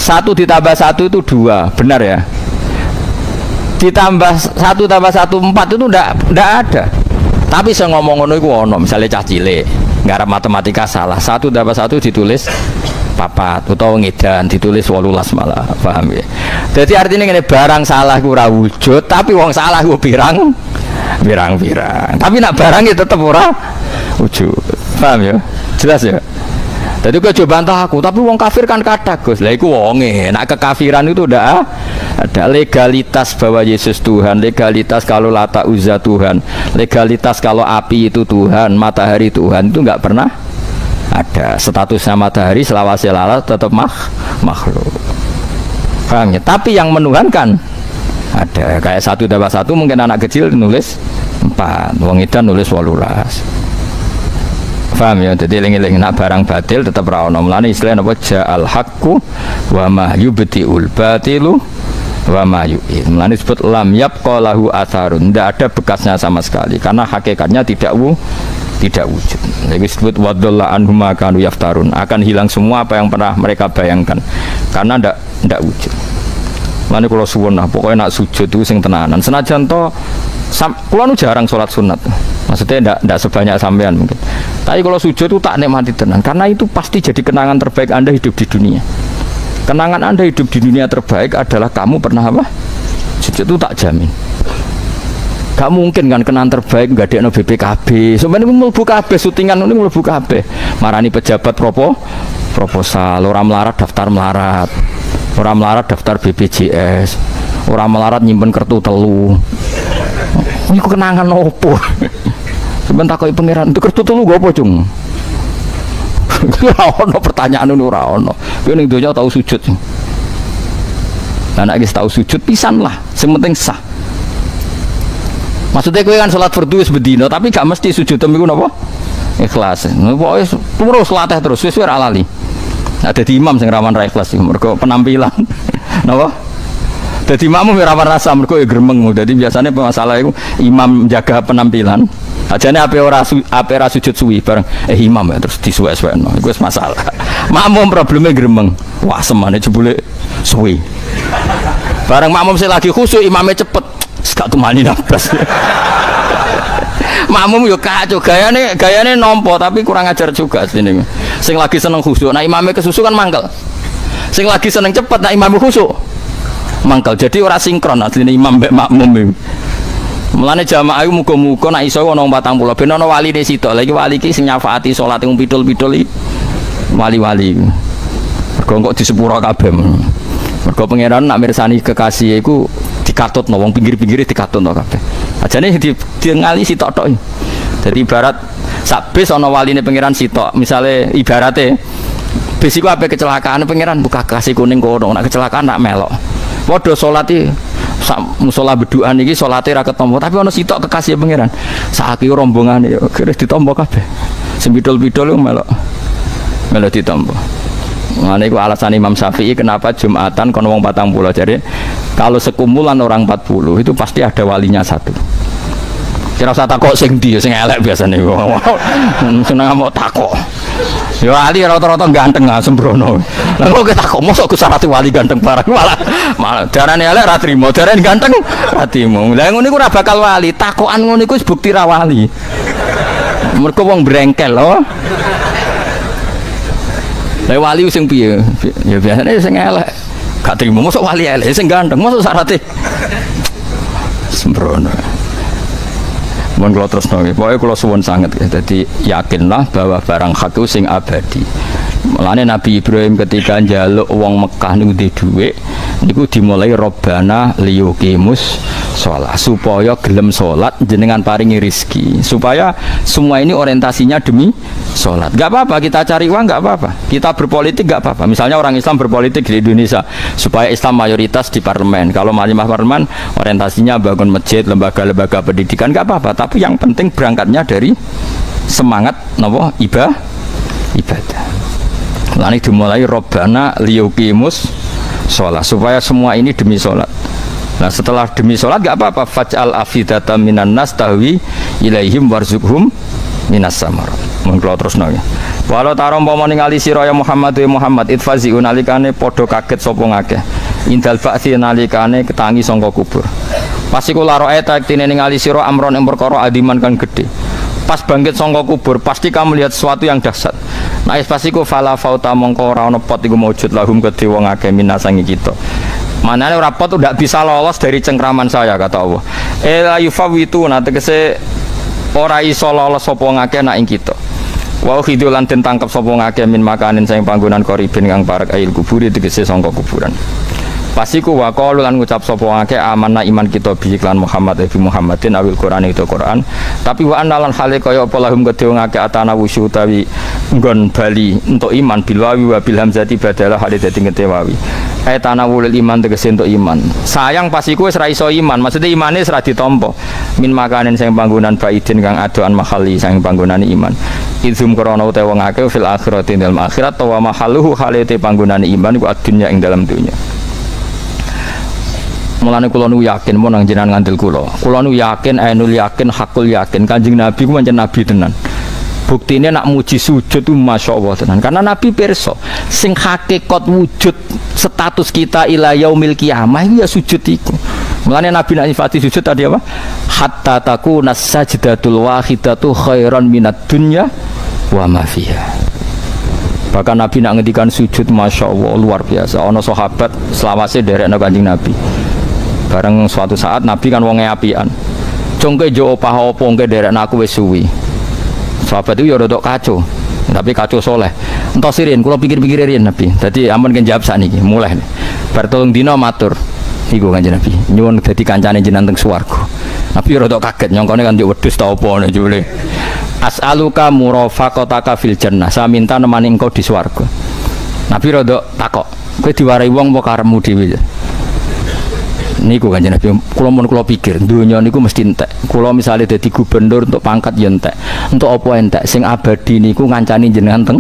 1 ditambah 1 itu 2, benar ya? Ditambah 1 tambah 1 4 itu enggak ada. Tapi saya ngomong ngono iku ono, misalnya cah cilik, ngarep matematika salah. 1 tambah 1 ditulis 4 utawa ngedan ditulis 18 malah, paham ya? Jadi artinya ngene barang salah ku ora wujud, tapi wong salah ku pirang. Tapi nak barang itu tetep ora wujud. Paham ya? Jelas ya? Jadi kok coba bantah aku, tapi wong kafir kan kathah, Gus. Lah iku wonge, nak kekafiran itu udah ada legalitas bahwa Yesus Tuhan, legalitas kalau Lata Uzza Tuhan, legalitas kalau api itu Tuhan, matahari Tuhan itu enggak pernah ada. Statusnya matahari selawase lalat tetap makhluk. Paham ya? Tapi yang menuhankan ada. Kayak 1 tambah 1 mungkin anak kecil nulis 4, wong edan nulis 18. Paham ya? Jadi eling-eling nak barang batil tetap ra ono. Mulane istilah napa ja'al haqqu wa ma yubtiul batilu wa ma yu'id. Mulane disebut lam yabqa lahu atharun. Tidak ada bekasnya sama sekali karena hakikatnya tidak wujud. Jadi disebut wadalla anhum kanu yaftarun. Akan hilang semua apa yang pernah mereka bayangkan karena tidak wujud. Mulane kula suwun lah pokoknya nak sujud itu sing tenanan. Senajan to kula nu jarang sholat sunat. Maksudnya tidak sebanyak sampean mungkin. Tapi kalau sujud itu tak nikmati tenan karena itu pasti jadi kenangan terbaik Anda hidup di dunia. Kenangan Anda hidup di dunia terbaik adalah kamu pernah apa? Sujud itu tak jamin. Gak mungkin kan kenangan terbaik nggak ada BPKB. Sebenarnya mau buka KB syutingan ini mau buka KB. Marani pejabat proposal, orang melarat daftar melarat, orang melarat daftar BPJS, orang melarat nyimpen kartu telu. Ini kenangan opo? Sebentar kau pangeran itu kartu telu gue apa cung? Ora pertanyaan ini ora ono. Kowe ning donya tahu sujud. Lah nek wis tahu sujud pisan lah, sing penting sah. Maksudnya kowe kan salat fardu wis bedino, tapi gak mesti sujud iku napa? Ikhlas. Pokoke terus latih terus wis ora lali. Nah dadi imam sing rawan ra ikhlas iku mergo penampilan. Napa? Dadi imam rawan rasa mergo ya gremeng. Dadi biasanya masalah iku imam jaga penampilan. Ajane ape ora sujud suwi bareng imam ya terus disuwek-suwekno. Iku wis masalah. Makmum probleme gremeng. Wah semane jebule suwi. Bareng makmum sing lagi khusyuk imame cepet. Gak tumani nafas. Makmum yo kacau gayane nompo tapi kurang ajar juga sini. Sing lagi seneng khusyuk, nah imame kesusu kan mangkel. Sing lagi seneng cepet, nah imam khusyuk mangkel. Jadi ora sinkron asline imam mbek makmum iki. Mulane jamaah iku muga-muga nek iso ana 40 ben ana waline sitok. Lah iki wali iki sing nyafaati salat wong pidul-pidul iki wali-wali. Mergo kok disepuro kabeh. Mergo pangeran nak mirsani kekasih iku dikatutno wong pinggir-pinggire dikatutno kabeh. Ajane diengali sitok tok. Jadi ibarat sak bis ana waline pangeran sitok. Misale ibarate bis iku ape kecelakaan pangeran buka kasih kuning kono. Nak kecelakaan nak melok. Padha salat iki sak musala bedukan iki salate ra ketompo tapi ana sitok kekasih pangeran. Saiki rombongane yo kira ditompo kabeh. Sing pidul-pidul melok ditompo. Nah, ini alasan Imam Syafi'i kenapa Jumatan kono wong 40. Jadi kalau sekumpulan orang 40 itu pasti ada walinya satu. Kira usah takok sing ndi sing elek biasane. Seneng mau takok. Ya wali rata-rata ganteng ah sembrono. Lah kok ketakok mosok Gus Sarati wali ganteng barang malah darane elek ra trimo, darane ganteng ra trimo. Lah ngono iku ora bakal wali. Takokan ngono iku bukti ra wali. Mergo wong brengkel lho. Lah wali sing piye? Ya biasane sing elek. Gak trimo mosok wali elek, sing ganteng mosok Sarati. Sembrono. Mun kula terusno nggih. Pokoke kula suwun sanget ya. Dadi yakinlah bahwa barang hak itu sing abadi. Mulane Nabi Ibrahim ketika njaluk wong Mekah niku duwe dhuwit niku dimulai Robbana liyuqimus shalah supaya gelem salat jenengan paringi rezeki. Supaya semua ini orientasinya demi salat. Enggak apa-apa kita cari uang, enggak apa-apa. Kita berpolitik enggak apa-apa. Misalnya orang Islam berpolitik di Indonesia supaya Islam mayoritas di parlemen. Kalau malimah parlemen orientasinya bangun masjid, lembaga-lembaga pendidikan enggak apa-apa. Tapi yang penting berangkatnya dari semangat napa ibadah. Lalu dimulai Robbana liyuqimus shalah supaya semua ini demi salat. Nah setelah demi salat enggak apa-apa faj'al afidatan minan nas tahwi ilaihim warzuqhum minas samarat. Mun kula terusno ya. Walau taro umpama ningali sira ya Muhammad itfazi nalikane padha kaget sapa ngakeh. Indal ba'thi nalikane ketangi sangka kubur. Pas iku laro eta tine ningali sira amron ing perkara adiman kang gedhe. Pas bangkit sangka kubur pasti kamu lihat sesuatu yang dahsyat. Nah pas iku fala fauta mongko ora ana pot iku maujud lahum kedhe wong akeh minasangi kita. Manane ora pot ndak bisa lolos dari cengkraman saya kata Allah. La yufawitu tegese ora iso lolos sapa ngakeh nak ing kita. Wa khidulan den tangkep sapa ngakeh min makanin sing panggonan koribin kang parek ail kuburi tegese sangka kuburan. Pasiku wa qalu lan ngucap sapa ngake amanna iman kita bi iklan Muhammad Muhammadin awil Quran itu Quran tapi wa analan hale kaya apa lahum kedhe ngake atana wusu utawi nggon bali untuk iman bil wawi wa bil hamzati badalah hale dadi ngetewawi tanawul iman tegese untuk iman sayang pasiku wis ra iso iman maksudnya imane wis ra ditampa min makanen sing panggonan baidin kang adoan mahali sing panggonane iman izum krana utawa ngake fil akhirati dalam akhirat wa mahaluhu hale te panggonane iman iku adunya ing dalam dunya. Mulane kula nu yakin mun nang jenengan ngandel kula nu yakin ainul yakin hakul yakin Kanjeng Nabi ku pancen nabi tenan. Buktine nak muji sujud itu masyaallah tenan karena Nabi pirsa sing hakikat wujud status kita ila yaumil qiyamah ya sujud iku. Mulane Nabi nak nyifati sujud tadi apa? Hatta takuna sajdatul wahidatu khairan minad dunya wa ma fiha. Bahkan Nabi nak ngendikan sujud masyaallah luar biasa. Ana sahabat selawase derekno Kanjeng Nabi. Bareng suatu saat Nabi kan wonge apian. Congke jo opah opo ngke derekno aku wis suwi. Sahabat itu ya rodok kacau. Tapi kacau soleh. Entos sirin kula pikir-pikir riyen Nabi. Dadi ampun kan jawab sakniki mulai. Bar 3 dina matur. Iku Kanjeng Nabi. Nyuwun dadi kancane jenengan teng swarga. Nabi rodok kaget nyongkone kan yo wedhus ta opo ne jule. As'aluka murafaqataka fil jannah. Saya minta nemani engkau di swarga. Nabi rodok takok. Kowe diwarai wong apa karepmu dhewe? Niku Kanjeng Nabi, kula pikir dunia niku mesti entek. Kula misalnya dadi gubernur untuk pangkat ya entek. Untuk apa entek? Sing abadi niku ngancani jenengan teng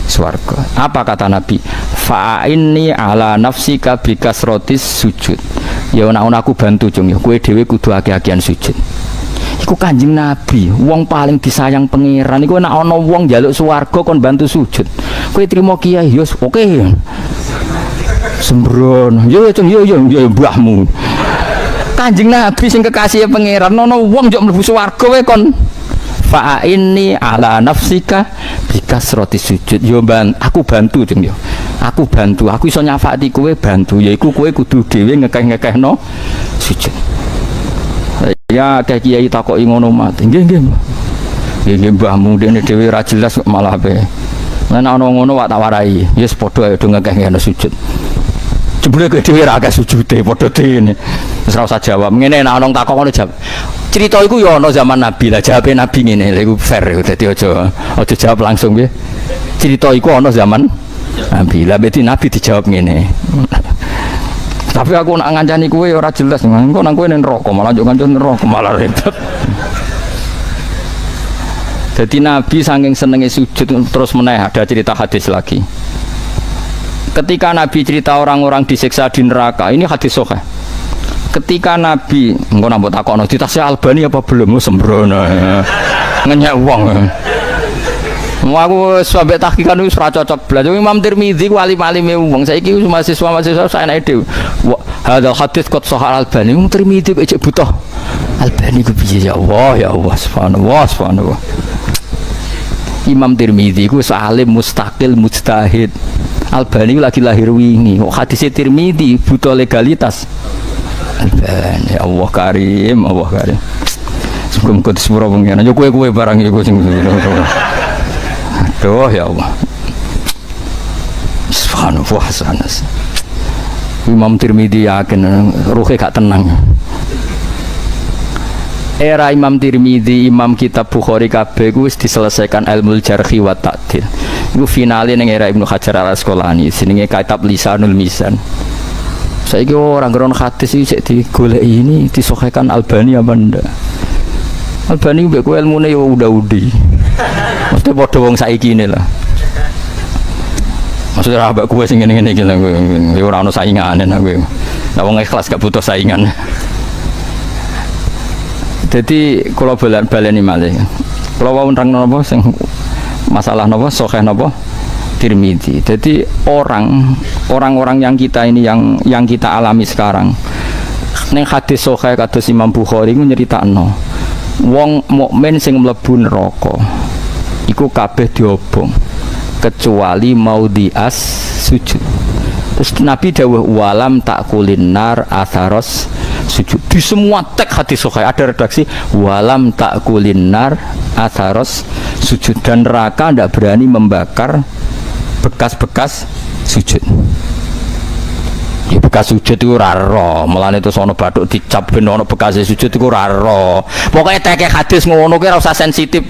swarga. Apa kata Nabi? Fa'inni ala nafsika bikasrotis sujud. Ya ana aku bantu cung ya. Kowe dhewe kudu akeh-akehan sujud. Iku Kanjeng Nabi, wong paling disayang pangeran iku nek ana wong njaluk swarga kon bantu sujud. Kowe trimo kiai ya oke. Sembrono, yo mbahmu. Kanjeng Nabi sing kekasih pangeran, nono wong njok mlebu swarga kowe kon. Fa inni ala nafsika bikasrati sujud. Yo aku bantu jeng yo. Aku bantu, aku iso nyafati kowe bantu, yaiku kowe kudu dhewe ngekeh-ngekehno sujud. Ya kayak kiai takoki ngono mati. Nggih. Nggih mbahmu dene dhewe ra jelas kok malah ape. Lan ana ngono wak tak warai. Yes padha ae do ngekeh-ngekehno sujud. Jebule kowe dhewe ra akeh sujude padha dene. Wis ora usah jawab. Ngene nek ana takon ngono jawab. Cerita iku ya ana zaman Nabi lah, jawabe Nabi ngene. Lha iku fair dadi aja jawab langsung piye. Cerita iku ana zaman Nabi. Lah berarti Nabi dijawab ngene. Tapi aku nak ngancani kowe ora jelas. Engko nang kowe ning neraka malah njuk ngancani neraka malah repot. Jadi Nabi saking senenge sujud terus meneh ada cerita hadis lagi. ketika Nabi cerita orang-orang disiksa di neraka, ini hadis sahih. Ketika Nabi, engko nambah takono ditasih Albani apa belum sembrono. Ngenyek wong. Aku sampai tahqiqan wis ora cocok blas. Imam Tirmidzi ku alim-alime wong. Saiki mahasiswa saenake dhewe. Hadal hadis qad sahih Albani. Imam Tirmidzi kok butuh Albani ku piye ya Allah subhanallah subhanallah. Imam Tirmidzi ku alim mustaqil mujtahid. Albani lagi lahir wingi. Kok hadis Tirmidzi butuh legalitas. Albani Allah karim, Allah karim. Muga-muga disepuro pengen. Yo kowe barang iku sing. Aduh ya Allah. Subhanallah sanas. Imam Tirmidzi yakin ruhe gak tenang. Era Imam Tirmidzi, Imam kitab Bukhari kabeh ku wis diselesaikan ilmu jarhi wa ta'dil. Iku finale ning era Ibnu Hajar Al-Asqalani jenenge kitab Lisanul Mizan. Saiki orang geron hadis iki sik digoleki ini disahihkan Albani apa ndak? Albani mbek kowe ilmune yo udah-udi. Mesti padha wong saiki ne lah. Maksudnya abak kowe sing ngene-ngene iki lho kowe ora ono saingane kowe. Lah wong ikhlas gak butuh saingan. Jadi kalau baleni malih. Kalau wau nerangno napa sing masalah napa sahih napa Tirmidzi. Jadi orang-orang yang kita ini yang kita alami sekarang. Ning hadis sahih kados Imam Bukhari ku nyeritakno wong mukmin sing mlebu neraka iku kabeh diobong kecuali maudhi'as sujud. Terus Nabi dawuh walam takulin nar atharos sujud. Di semua teks hadis sahih ada redaksi walam takulin nar atharos sujud, dan neraka tidak berani membakar bekas-bekas sujud. Ya bekas sujud itu raro, melane itu sono bathuk dicap ben ono bekas sujud itu raro. Pokoknya teke hadis ngono ki ora usah sensitif.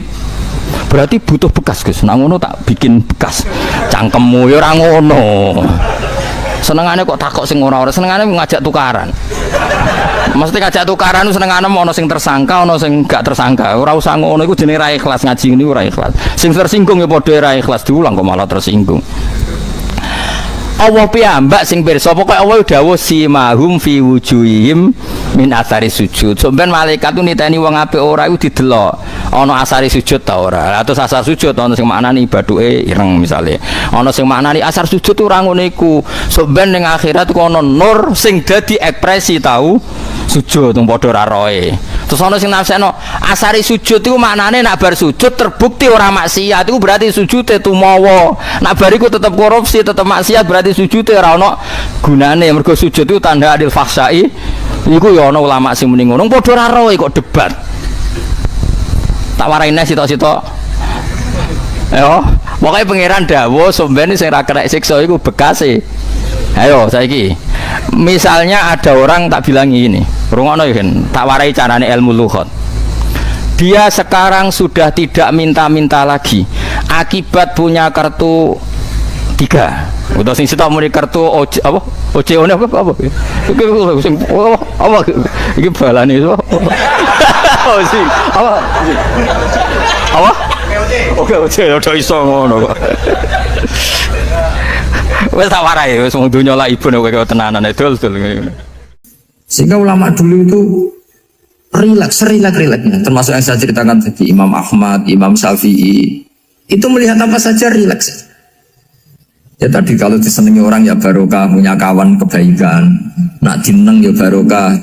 Berarti butuh bekas, Gus. Nang ngono tak bikin bekas. Cangkemmu ya ora ngono. Senengane kok takok sing ora-ora, senengane ngajak tukaran. Mesti ngajak tukaran senengane ono sing tersangka, ono sing gak tersangka. Ora usah ngono iku jenenge ra ikhlas, ngaji niku ora ikhlas. Sing tersinggung ya padha ra ikhlas, diulang kok malah tersinggung. Allah piyambak sing pirsa, pokoke Allah dawuh simahum fi wujuhihim min athari sujud. Sampeyan malaikat ku niteni wong apik ora iku didelok ana asari sujud ta ora. Terus asar sujud ana sing maknani bathuke ireng misale. Ana sing maknani asar sujud ora ngono iku. Sampeyan ning akhirat ku ana nur sing dadi ekspresi tau sujud wong padha ra roe. Terus ana sing nafsekno asari sujud iku maknane nek bar sujud terbukti ora maksiat iku berarti sujude tumawa. Nek bar iku tetep korupsi, tetep maksiat berarti sujud ora ana gunane. Mergo sujud itu tanda adil fahsyai. Iku ya ana ulama sing muni ngono padha ora roe kok debat. Tak waraine sitok-sitok. Ayo, pokoke pangeran dawuh sampeyan sing ra kena siksa iku bekase. Ayo saiki. Misalnya ada orang tak bilang ini, rungokno ya kan, tak warai carane ilmu lughat. Dia sekarang sudah tidak minta-minta lagi akibat punya kartu 3. Udah sing sitok muni kartu apa? OCO apa? Sing apa? Iki balane itu. Oh sih. Apa? Apa? Oke, udah iso ngono kok. Wes tak warai, wes wong donya lah ibu nek kowe tenanan dol. Sehingga ulama dulu itu rileks. Termasuk yang saya ceritakan tadi Imam Ahmad, Imam Syafi'i itu melihat apa saja rileks. Ya tadi kalau disenangi orang ya barokah, punya kawan kebaikan. Nak dineng ya barokah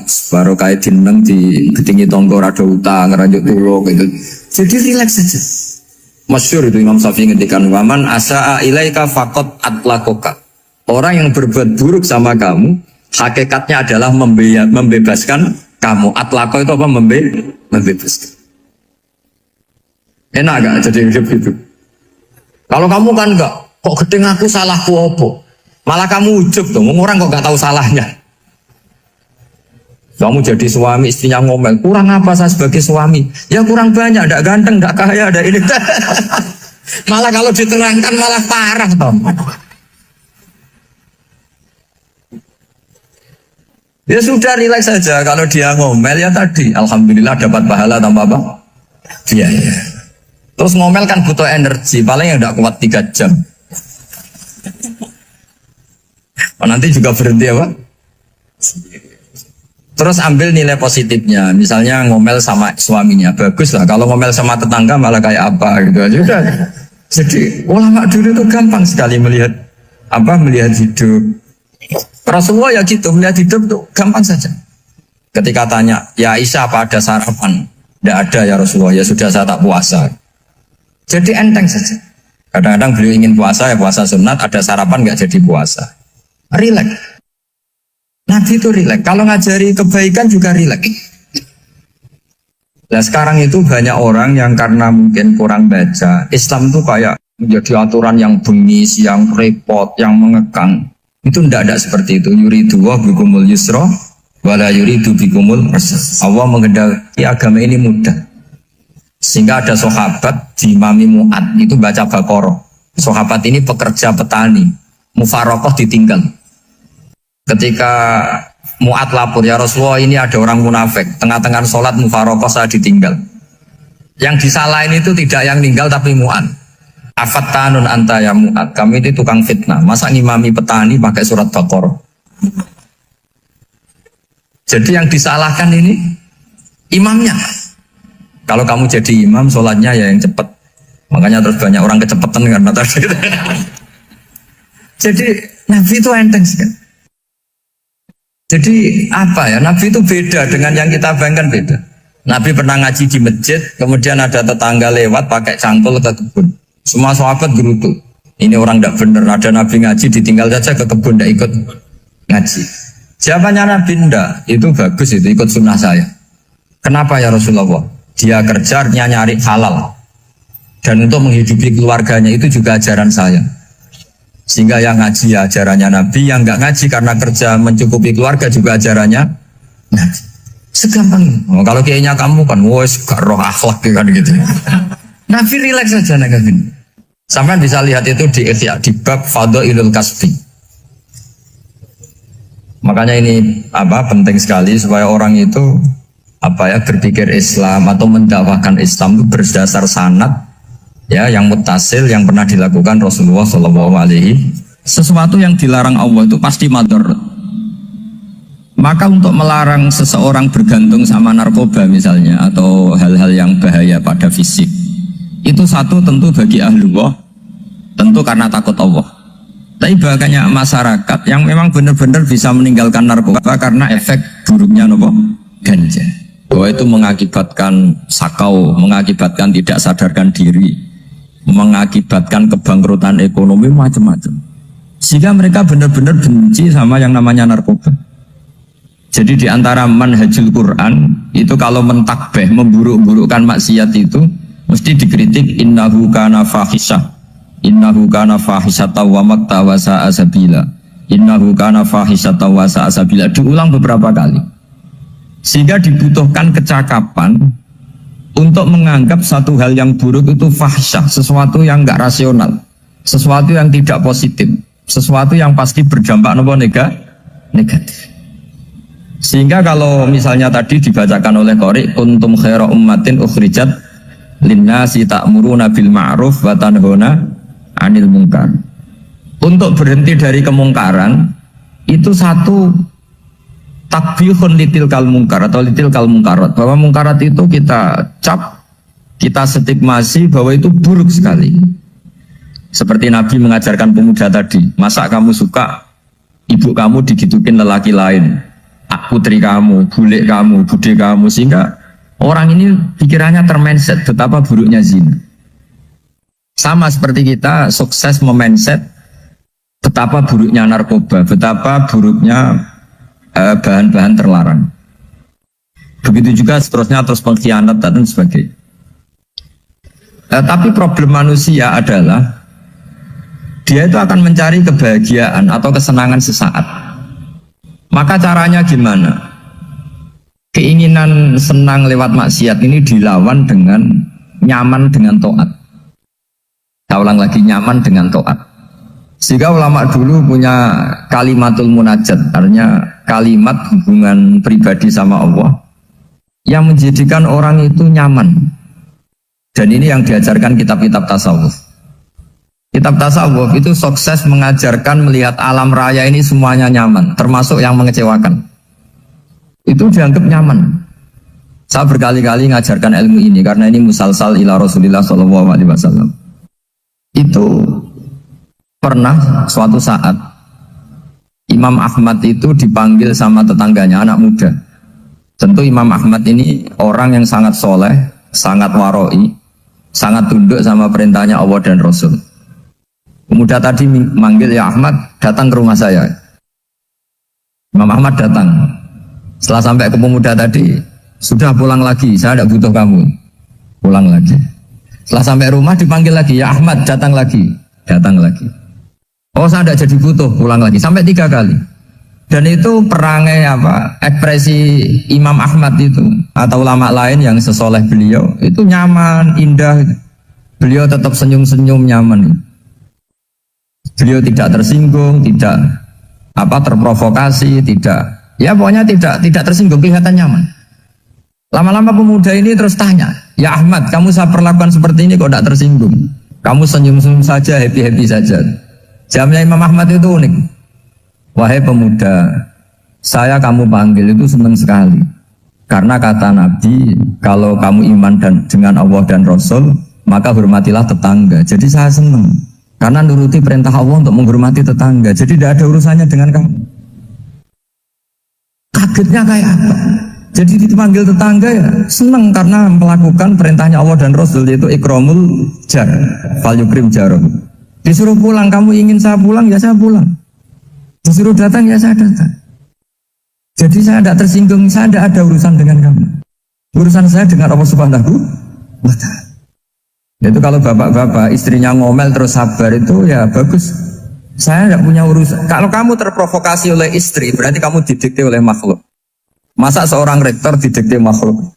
dineng di gedingi tonggo rada utang, ngeranjuk tulung gitu. Jadi rileks saja. Masyhur itu Imam Syafi'i ngendikan waman asa'a ilaika faqat atlakoka. Orang yang berbuat buruk sama kamu hakikatnya adalah membebaskan kamu. Atlako itu apa? Membebaskan. Enak gak jadi hidup itu? Kalau kamu kan enggak, kok gedeng aku salahku apa? Malah kamu ujub dong, orang kok gak tahu salahnya. Kamu jadi suami, istrinya ngomel, kurang apa saya sebagai suami? Ya kurang banyak, tidak ganteng, tidak kaya, ada ini. Malah kalau diterangkan malah parah toh. Ya sudah rileks saja. Kalau dia ngomel ya tadi, alhamdulillah dapat pahala tambah apa? Iya. Terus ngomel kan butuh energi, paling yang tidak kuat 3 jam. Nanti juga berhenti apa? Terus ambil nilai positifnya, misalnya ngomel sama suaminya, bagus lah. Kalau ngomel sama tetangga malah kayak apa gitu aja udah. Jadi ulama dulu itu gampang sekali melihat hidup. Rasulullah ya gitu, melihat hidup tuh gampang saja. Ketika tanya, ya Aisyah apa ada sarapan? Tidak ada ya Rasulullah, ya sudah saya tak puasa. Jadi enteng saja. Kadang-kadang beliau ingin puasa, ya puasa sunat, ada sarapan nggak jadi puasa. Rileks. Nabi itu rileks. Kalau ngajari kebaikan juga rileks. Nah sekarang itu banyak orang yang karena mungkin kurang baca, Islam itu kayak menjadi aturan yang bengis, yang repot, yang mengekang. Itu tidak seperti itu. Yuridu wa bikumul yusra wala yuridu bikumul usra. Allah menghendaki agama ini mudah. Sehingga ada sahabat di Imami Mu'ad itu baca Baqarah. Sahabat ini pekerja petani, mufarokoh ditinggal. Ketika Mu'ad lapor, ya Rasulullah ini ada orang munafik, tengah-tengah sholat mufarokoh saya ditinggal. Yang disalahin itu tidak yang tinggal tapi Mu'ad. Afattanun anta ya Mu'ad, kami itu tukang fitnah. Masa ngimami petani pakai surat Baqarah? Jadi yang disalahkan ini imamnya. Kalau kamu jadi imam, sholatnya ya yang cepat. Makanya terus banyak orang kecepatan karena tadi. Jadi Nabi itu enteng sekali. Jadi apa ya, Nabi itu beda dengan yang kita bayangkan beda. Nabi pernah ngaji di masjid, kemudian ada tetangga lewat pakai cangkul ke kebun. Semua sahabat gerutu. Ini orang tidak benar, ada Nabi ngaji ditinggal saja ke kebun, tidak ikut ngaji. Jawabannya Nabi tidak, itu bagus, itu ikut sunnah saya. Kenapa ya Rasulullah? Dia kerjanya nyari halal. Dan untuk menghidupi keluarganya itu juga ajaran saya. Sehingga yang ngaji ya ajarannya Nabi, yang nggak ngaji karena kerja mencukupi keluarga juga ajarannya Nabi. Segampang ini. Oh, kalau kayaknya kamu kan, wes gak roh akhlak kan gitu. Nabi rileks saja Nabi. Sampai bisa lihat itu di Ihya, di bab Fadhailul Kasbi. Makanya ini penting sekali supaya orang itu berpikir Islam atau mendakwakan Islam itu berdasar sanad. Ya, yang mutasil yang pernah dilakukan Rasulullah SAW. Sesuatu yang dilarang Allah itu pasti madharat. Maka untuk melarang seseorang bergantung sama narkoba misalnya atau hal-hal yang bahaya pada fisik, itu satu tentu bagi ahlullah, tentu karena takut Allah. Tapi banyak masyarakat yang memang benar-benar bisa meninggalkan narkoba karena efek buruknya ganja. Bahwa itu mengakibatkan sakau, mengakibatkan tidak sadarkan diri, mengakibatkan kebangkrutan ekonomi macam-macam. Sehingga mereka benar-benar benci sama yang namanya narkoba. Jadi di antara manhajul Quran itu kalau mentakbih, memburuk-burukkan maksiat itu mesti dikritik innahu kana fahisyah. Innahu kana fahisyata wa makta wa sa'a sabila. Innahu kana fahisyata wa sa'a sabila. Diulang beberapa kali. Sehingga dibutuhkan kecakapan untuk menganggap satu hal yang buruk itu fahsyah, sesuatu yang enggak rasional, sesuatu yang tidak positif, sesuatu yang pasti berdampak negatif. Sehingga kalau misalnya tadi dibacakan oleh Qori, kuntum khaira ummatin ukhrijat linnasi ta'muruna bil ma'ruf wa tanhauna 'anil munkar. Untuk berhenti dari kemungkaran itu satu takbihun litilkal mungkar atau litilkal mungkarat, bahwa mungkarat itu kita cap, kita stigmasi bahwa itu buruk sekali. Seperti Nabi mengajarkan pemuda tadi, masa kamu suka ibu kamu digitukin lelaki lain, putri kamu, bule kamu, bude kamu, sehingga orang ini pikirannya termindset betapa buruknya zina. Sama seperti kita sukses memindset betapa buruknya narkoba, betapa buruknya bahan-bahan terlarang. Begitu juga seterusnya, terus pengkhianat dan sebagainya. Tapi problem manusia adalah dia itu akan mencari kebahagiaan atau kesenangan sesaat. Maka caranya gimana? Keinginan senang lewat maksiat ini dilawan dengan nyaman dengan taat. Saya ulang lagi, nyaman dengan taat. Sehingga ulama dulu punya kalimatul munajat, artinya kalimat hubungan pribadi sama Allah yang menjadikan orang itu nyaman. Dan ini yang diajarkan kitab-kitab tasawuf. Kitab tasawuf itu sukses mengajarkan melihat alam raya ini semuanya nyaman, termasuk yang mengecewakan. Itu dianggap nyaman. Saya berkali-kali ngajarkan ilmu ini karena ini musalsal ila Rasulillah SAW. Itu pernah suatu saat Imam Ahmad itu dipanggil sama tetangganya, anak muda. Tentu Imam Ahmad ini orang yang sangat soleh, sangat waroi, sangat tunduk sama perintahnya Allah dan Rasul. Pemuda tadi manggil, ya Ahmad, datang ke rumah saya. Imam Ahmad datang. Setelah sampai ke pemuda tadi, sudah pulang lagi, saya tidak butuh kamu. Pulang lagi. Setelah sampai rumah dipanggil lagi, ya Ahmad, datang lagi. Datang lagi. Oh, saya tidak jadi butuh, pulang lagi. Sampai 3 kali. Dan itu perangai ekspresi Imam Ahmad itu atau ulama lain yang sesoleh beliau itu nyaman, indah. Beliau tetap senyum-senyum nyaman. Beliau tidak tersinggung, tidak terprovokasi, pokoknya tidak tersinggung, kelihatan nyaman. Lama-lama pemuda ini terus tanya, ya Ahmad, kamu saya perlakukan seperti ini kok tidak tersinggung? Kamu senyum-senyum saja, happy-happy saja. Jawabnya Imam Ahmad itu unik. Wahai pemuda, saya kamu panggil itu senang sekali. Karena kata Nabi, kalau kamu iman dengan Allah dan Rasul, maka hormatilah tetangga. Jadi saya senang. Karena nuruti perintah Allah untuk menghormati tetangga. Jadi tidak ada urusannya dengan kamu. Kagetnya kayak apa? Jadi dipanggil tetangga ya senang karena melakukan perintahnya Allah dan Rasul, yaitu ikramul jar, fal yukrim jarum. Disuruh pulang, kamu ingin saya pulang, ya saya pulang. Disuruh datang, ya saya datang. Jadi saya tidak tersinggung, saya tidak ada urusan dengan kamu. Urusan saya dengan Allah Subhanahu wa Ta'ala. Itu kalau bapak-bapak istrinya ngomel terus sabar itu ya bagus. Saya tidak punya urusan. Kalau kamu terprovokasi oleh istri, berarti kamu didikte oleh makhluk. Masa seorang rektor didikte makhluk?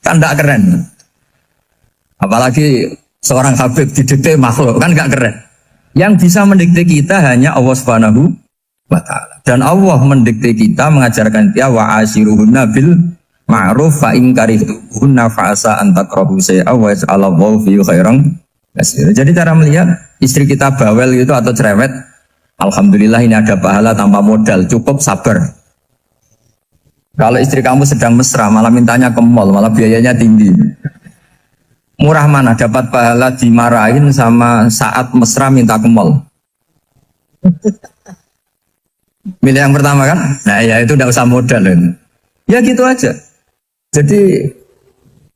Kan tidak keren. Apalagi seorang habib didikte makhluk, kan tidak keren. Yang bisa mendikte kita hanya Allah Subhanahu wa Ta'ala. Dan Allah mendikte kita, mengajarkan dia wa ashiruhunna bil ma'ruf fa in karihtunna fa'asa an takrahu shay'a wa yaj'alallahu fi khairan katsira. Jadi cara melihat istri kita bawel gitu atau cerewet, alhamdulillah ini ada pahala tanpa modal, cukup sabar. Kalau istri kamu sedang mesra malah mintanya ke mall, malah biayanya tinggi. Murah mana dapat pahala dimarahin sama saat mesra minta ke mall? Milih yang pertama kan? Nah ya itu tidak usah modal ini. Ya gitu aja. Jadi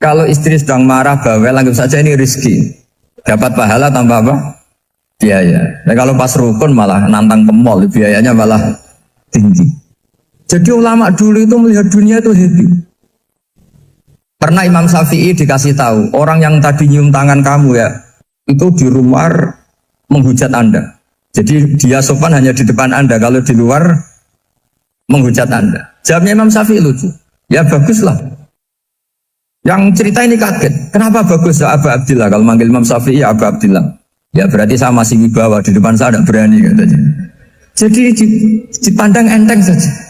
kalau istri sedang marah bawel, anggap saja ini rezeki. Dapat pahala tanpa apa? Biaya. Nah kalau pas rukun malah nantang ke mall, biayanya malah tinggi. Jadi ulama dulu itu melihat dunia itu happy. Pernah Imam Syafi'i dikasih tahu, orang yang tadi nyium tangan kamu ya, itu di luar menghujat Anda. Jadi dia sopan hanya di depan Anda, kalau di luar menghujat Anda. Jawabnya Imam Syafi'i lucu. Ya baguslah. Yang cerita ini kaget. Kenapa bagus ya Abu Abdillah? Kalau manggil Imam Syafi'i ya Abu Abdillah. Ya berarti saya masih wibawa, di depan saya tidak berani katanya. Jadi dipandang enteng saja.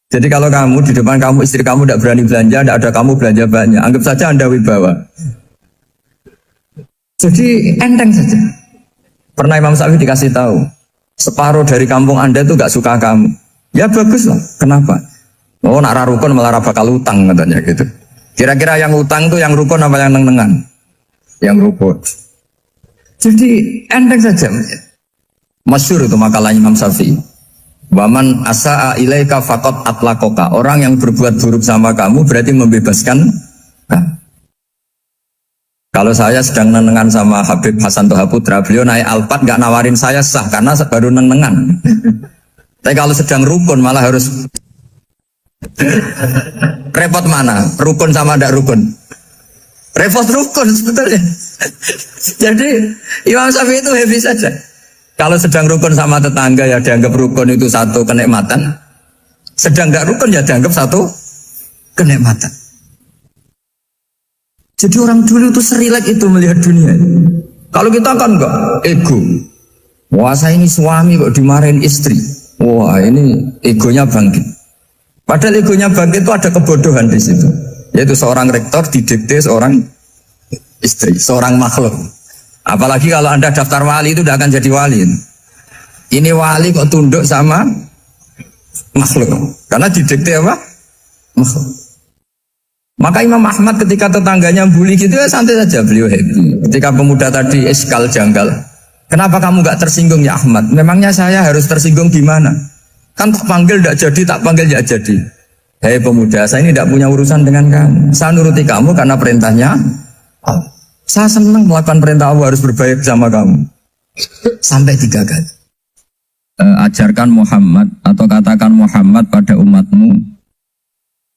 Jadi kalau kamu di depan kamu istri kamu tidak berani belanja, tidak ada kamu belanja banyak, anggap saja Anda wibawa. Jadi enteng saja. Pernah Imam Syafi'i dikasih tahu, separuh dari kampung Anda itu gak suka kamu. Ya bagus lah. Kenapa? Oh nak rukun malah bakal utang katanya gitu. Kira-kira yang utang tuh yang rukun apa yang neng-nengan? Yang rukun. Jadi enteng saja. Masyhur itu makalahnya Imam Syafi'i. Waman asa'a ilaika faqad atlaqaka. Orang yang berbuat buruk sama kamu berarti membebaskan kamu. Kalau saya sedang nenengan sama Habib Hasan Toha Putra, beliau naik Alphard gak nawarin saya sah karena baru nenengan. Tapi kalau sedang rukun malah harus repot mana? Rukun sama tidak rukun? Repot rukun sebetulnya. Jadi Imam Syafi'i itu happy saja. Kalau sedang rukun sama tetangga ya dianggap rukun itu satu kenikmatan. Sedang tidak rukun ya dianggap satu kenikmatan. Jadi orang dulu itu serilek itu melihat dunia. Kalau kita kan enggak, ego. Wah saya ini suami kok dimarahin istri. Wah ini egonya bangkit. Padahal egonya bangkit itu ada kebodohan di situ. Yaitu seorang rektor didikte seorang istri, seorang makhluk. Apalagi kalau Anda daftar wali itu tidak akan jadi wali. Ini wali kok tunduk sama makhluk. Karena didikte apa? Makhluk. Maka Imam Ahmad ketika tetangganya bully gitu ya santai saja, beliau happy. Ketika pemuda tadi eskal janggal, kenapa kamu gak tersinggung ya Ahmad? Memangnya saya harus tersinggung gimana? Kan tak panggil tidak jadi, tak panggil tidak jadi. Hei pemuda, saya ini tidak punya urusan dengan kamu. Saya nuruti kamu karena perintahnya Allah. Saya senang melakukan perintah Allah, harus berbaik sama kamu. Sampai 3 kali. Ajarkan Muhammad atau katakan Muhammad pada umatmu,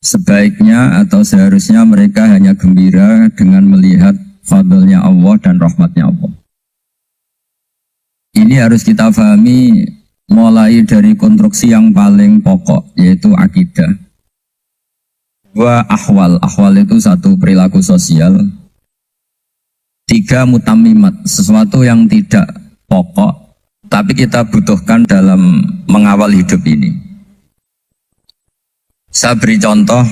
sebaiknya atau seharusnya mereka hanya gembira dengan melihat fadlnya Allah dan rahmatnya Allah. Ini harus kita pahami mulai dari konstruksi yang paling pokok, yaitu akidah. 2 ahwal. Ahwal itu 1 perilaku sosial. 3 mutammimat, sesuatu yang tidak pokok tapi kita butuhkan dalam mengawal hidup ini. Saya beri contoh,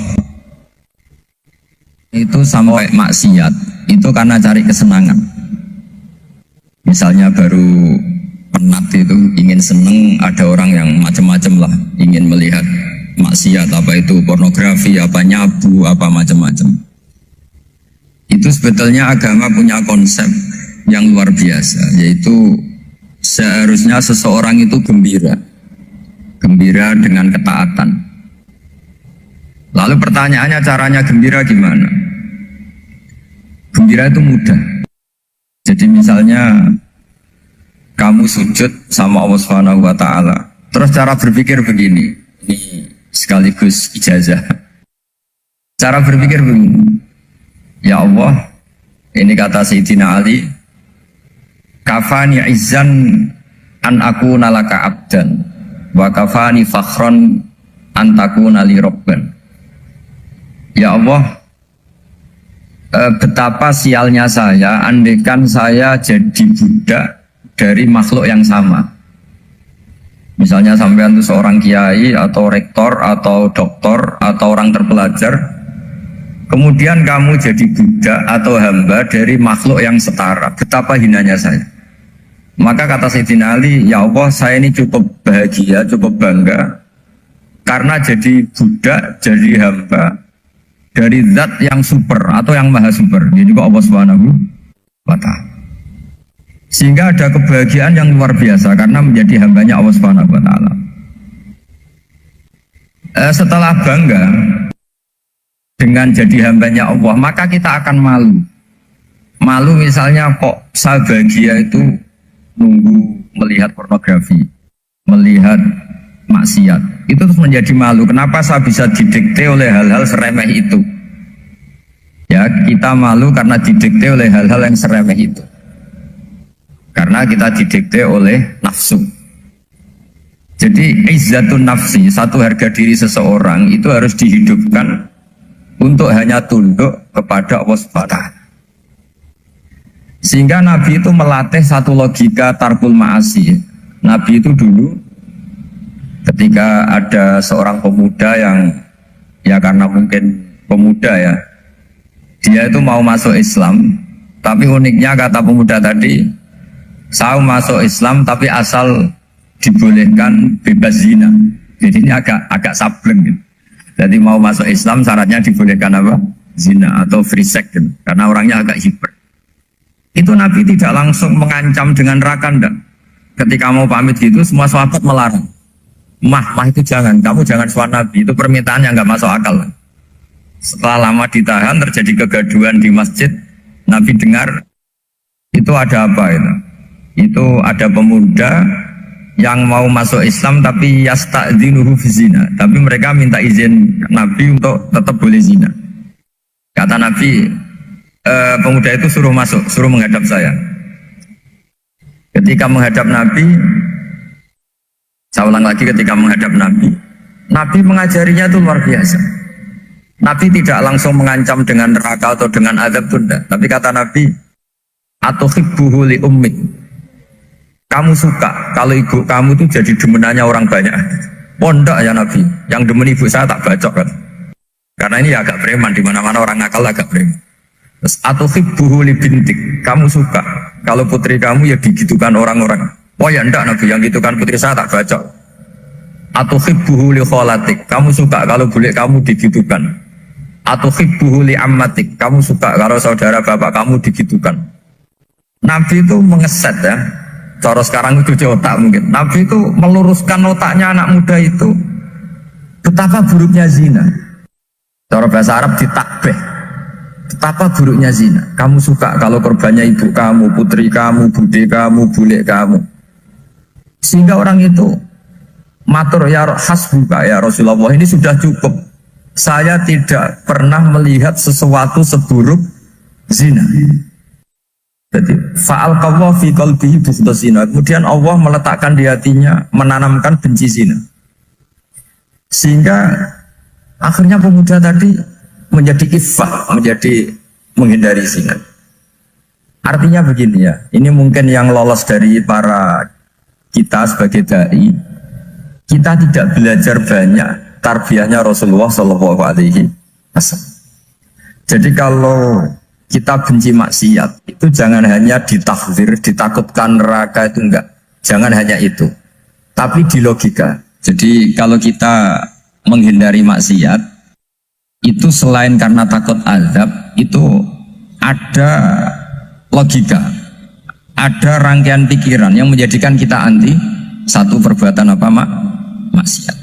itu sampai maksiat, itu karena cari kesenangan. Misalnya baru penat itu, ingin seneng, ada orang yang macam-macam lah, ingin melihat maksiat, apa itu pornografi, apa nyabu, apa macam-macam. Itu sebetulnya agama punya konsep yang luar biasa, yaitu seharusnya seseorang itu gembira dengan ketaatan. Lalu pertanyaannya caranya gembira gimana? Gembira itu mudah. Jadi misalnya kamu sujud sama Allah Subhanahu wa taala. Terus cara berpikir begini. Ini sekaligus ijazah. Cara berpikir begini. Ya Allah, ini kata Sayyidina Ali, kafani izzan an akuna laka abdan wa kafani fakhron an takuna li rabban. Ya Allah, betapa sialnya saya andaikan saya jadi budak dari makhluk yang sama. Misalnya sampean itu seorang kiai atau rektor atau doktor atau orang terpelajar, kemudian kamu jadi budak atau hamba dari makhluk yang setara. Betapa hinanya saya. Maka kata Sayyidina Ali, ya Allah, saya ini cukup bahagia, cukup bangga karena jadi budak, jadi hamba dari zat yang super atau yang maha super, jadi Allah Subhanahu wa ta'ala. Sehingga ada kebahagiaan yang luar biasa karena menjadi hambanya Allah Subhanahu wa ta'ala. Setelah bangga dengan jadi hambanya Allah, maka kita akan malu. Malu misalnya kok saya bahagia itu nunggu melihat pornografi, melihat maksiat, itu terus menjadi malu. Kenapa saya bisa didikte oleh hal-hal seremeh itu? Ya, kita malu karena didikte oleh hal-hal yang seremeh itu. Karena kita didikte oleh nafsu. Jadi izzatun nafsi, satu harga diri seseorang itu harus dihidupkan untuk hanya tunduk kepada Allah Subhanahu wa ta'ala. Sehingga Nabi itu melatih satu logika tarkul ma'asi. Nabi itu dulu ketika ada seorang pemuda yang ya karena mungkin pemuda ya, dia itu mau masuk Islam, tapi uniknya kata pemuda tadi, saya masuk Islam tapi asal dibolehkan bebas zina. Jadi ini agak sableng gitu. Jadi mau masuk Islam syaratnya dibolehkan apa? Zina atau free sex gitu. Karena orangnya agak hiper. Itu Nabi tidak langsung mengancam dengan neraka enggak. Ketika mau pamit gitu semua sahabat melarang. Mah itu jangan, kamu jangan suan Nabi, itu permintaan yang nggak masuk akal. Setelah lama ditahan, terjadi kegaduhan di masjid, Nabi dengar, itu ada apa itu? Itu ada pemuda yang mau masuk Islam tapi yasta'dzinuhu fi zina, tapi mereka minta izin Nabi untuk tetap boleh zina. Kata Nabi, pemuda itu suruh masuk, suruh menghadap saya. Ketika menghadap Nabi, saya ulang lagi, ketika menghadap Nabi, Nabi mengajarinya itu luar biasa. Nabi tidak langsung mengancam dengan neraka atau dengan azab tunda, tapi kata Nabi, atuhibbuhu li ummik. Kamu suka kalau ibu kamu itu jadi demenannya orang banyak. Pondok ya Nabi, yang demen ibu saya tak bacok kan. Karena ini ya agak preman, di mana-mana orang nakal agak preman. Terus atuhibbuhu li bintik. Kamu suka kalau putri kamu ya digitukan orang-orang. Oh ya enggak Nabi, yang gitukan putri saya tak baca. Atuhibbuhu li kholatik, kamu suka kalau bule kamu digitukan. Atuhibbuhu li ammatik, kamu suka kalau saudara bapak kamu digitukan. Nabi itu mengeset ya. Cara sekarang itu otak mungkin. Nabi itu meluruskan otaknya anak muda itu. Betapa buruknya zina. Cara bahasa Arab ditakbih. Betapa buruknya zina. Kamu suka kalau korbannya ibu kamu, putri kamu, bude kamu, bule kamu. Sehingga orang itu matur ya hasbuka ya Rasulullah, ini sudah cukup. Saya tidak pernah melihat sesuatu seburuk zina. Jadi fa'alqallahu fi qalbihi bughda zina. Kemudian Allah meletakkan di hatinya, menanamkan benci zina. Sehingga akhirnya pemuda tadi menjadi iffah, menjadi menghindari zina. Artinya begini ya, ini mungkin yang lolos dari para kita sebagai dai, kita tidak belajar banyak tarbiyahnya Rasulullah Shallallahu Alaihi Wasallam. Jadi kalau kita benci maksiat, itu jangan hanya ditahzir, ditakutkan neraka, itu enggak. Jangan hanya itu, tapi di logika. Jadi kalau kita menghindari maksiat, itu selain karena takut azab, itu ada logika, ada rangkaian pikiran yang menjadikan kita anti satu perbuatan apa maksiat.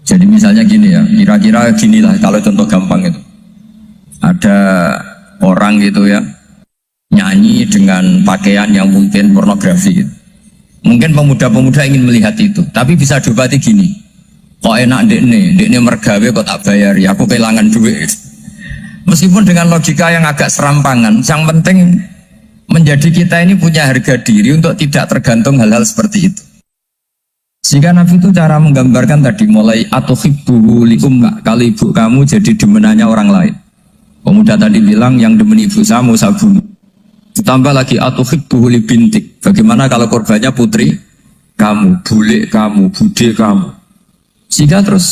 Jadi misalnya gini ya, kira-kira ginilah kalau contoh gampang itu. Ada orang gitu ya, nyanyi dengan pakaian yang mungkin pornografi gitu. Mungkin pemuda-pemuda ingin melihat itu, tapi bisa diobati gini, kok enak dekne mergawe kok tak bayari, aku kehilangan duit. Meskipun dengan logika yang agak serampangan, yang penting menjadi kita ini punya harga diri untuk tidak tergantung hal-hal seperti itu. Sehingga Nabi itu cara menggambarkan tadi, mulai atuhibbuhu li ummah, kalau ibu kamu jadi demenannya orang lain. Pemuda tadi bilang yang demen ibu saya mau saya bunuh. Ditambah lagi atuhibbuhu li bintik, bagaimana kalau korbannya putri kamu, bule kamu, bude kamu. Sehingga terus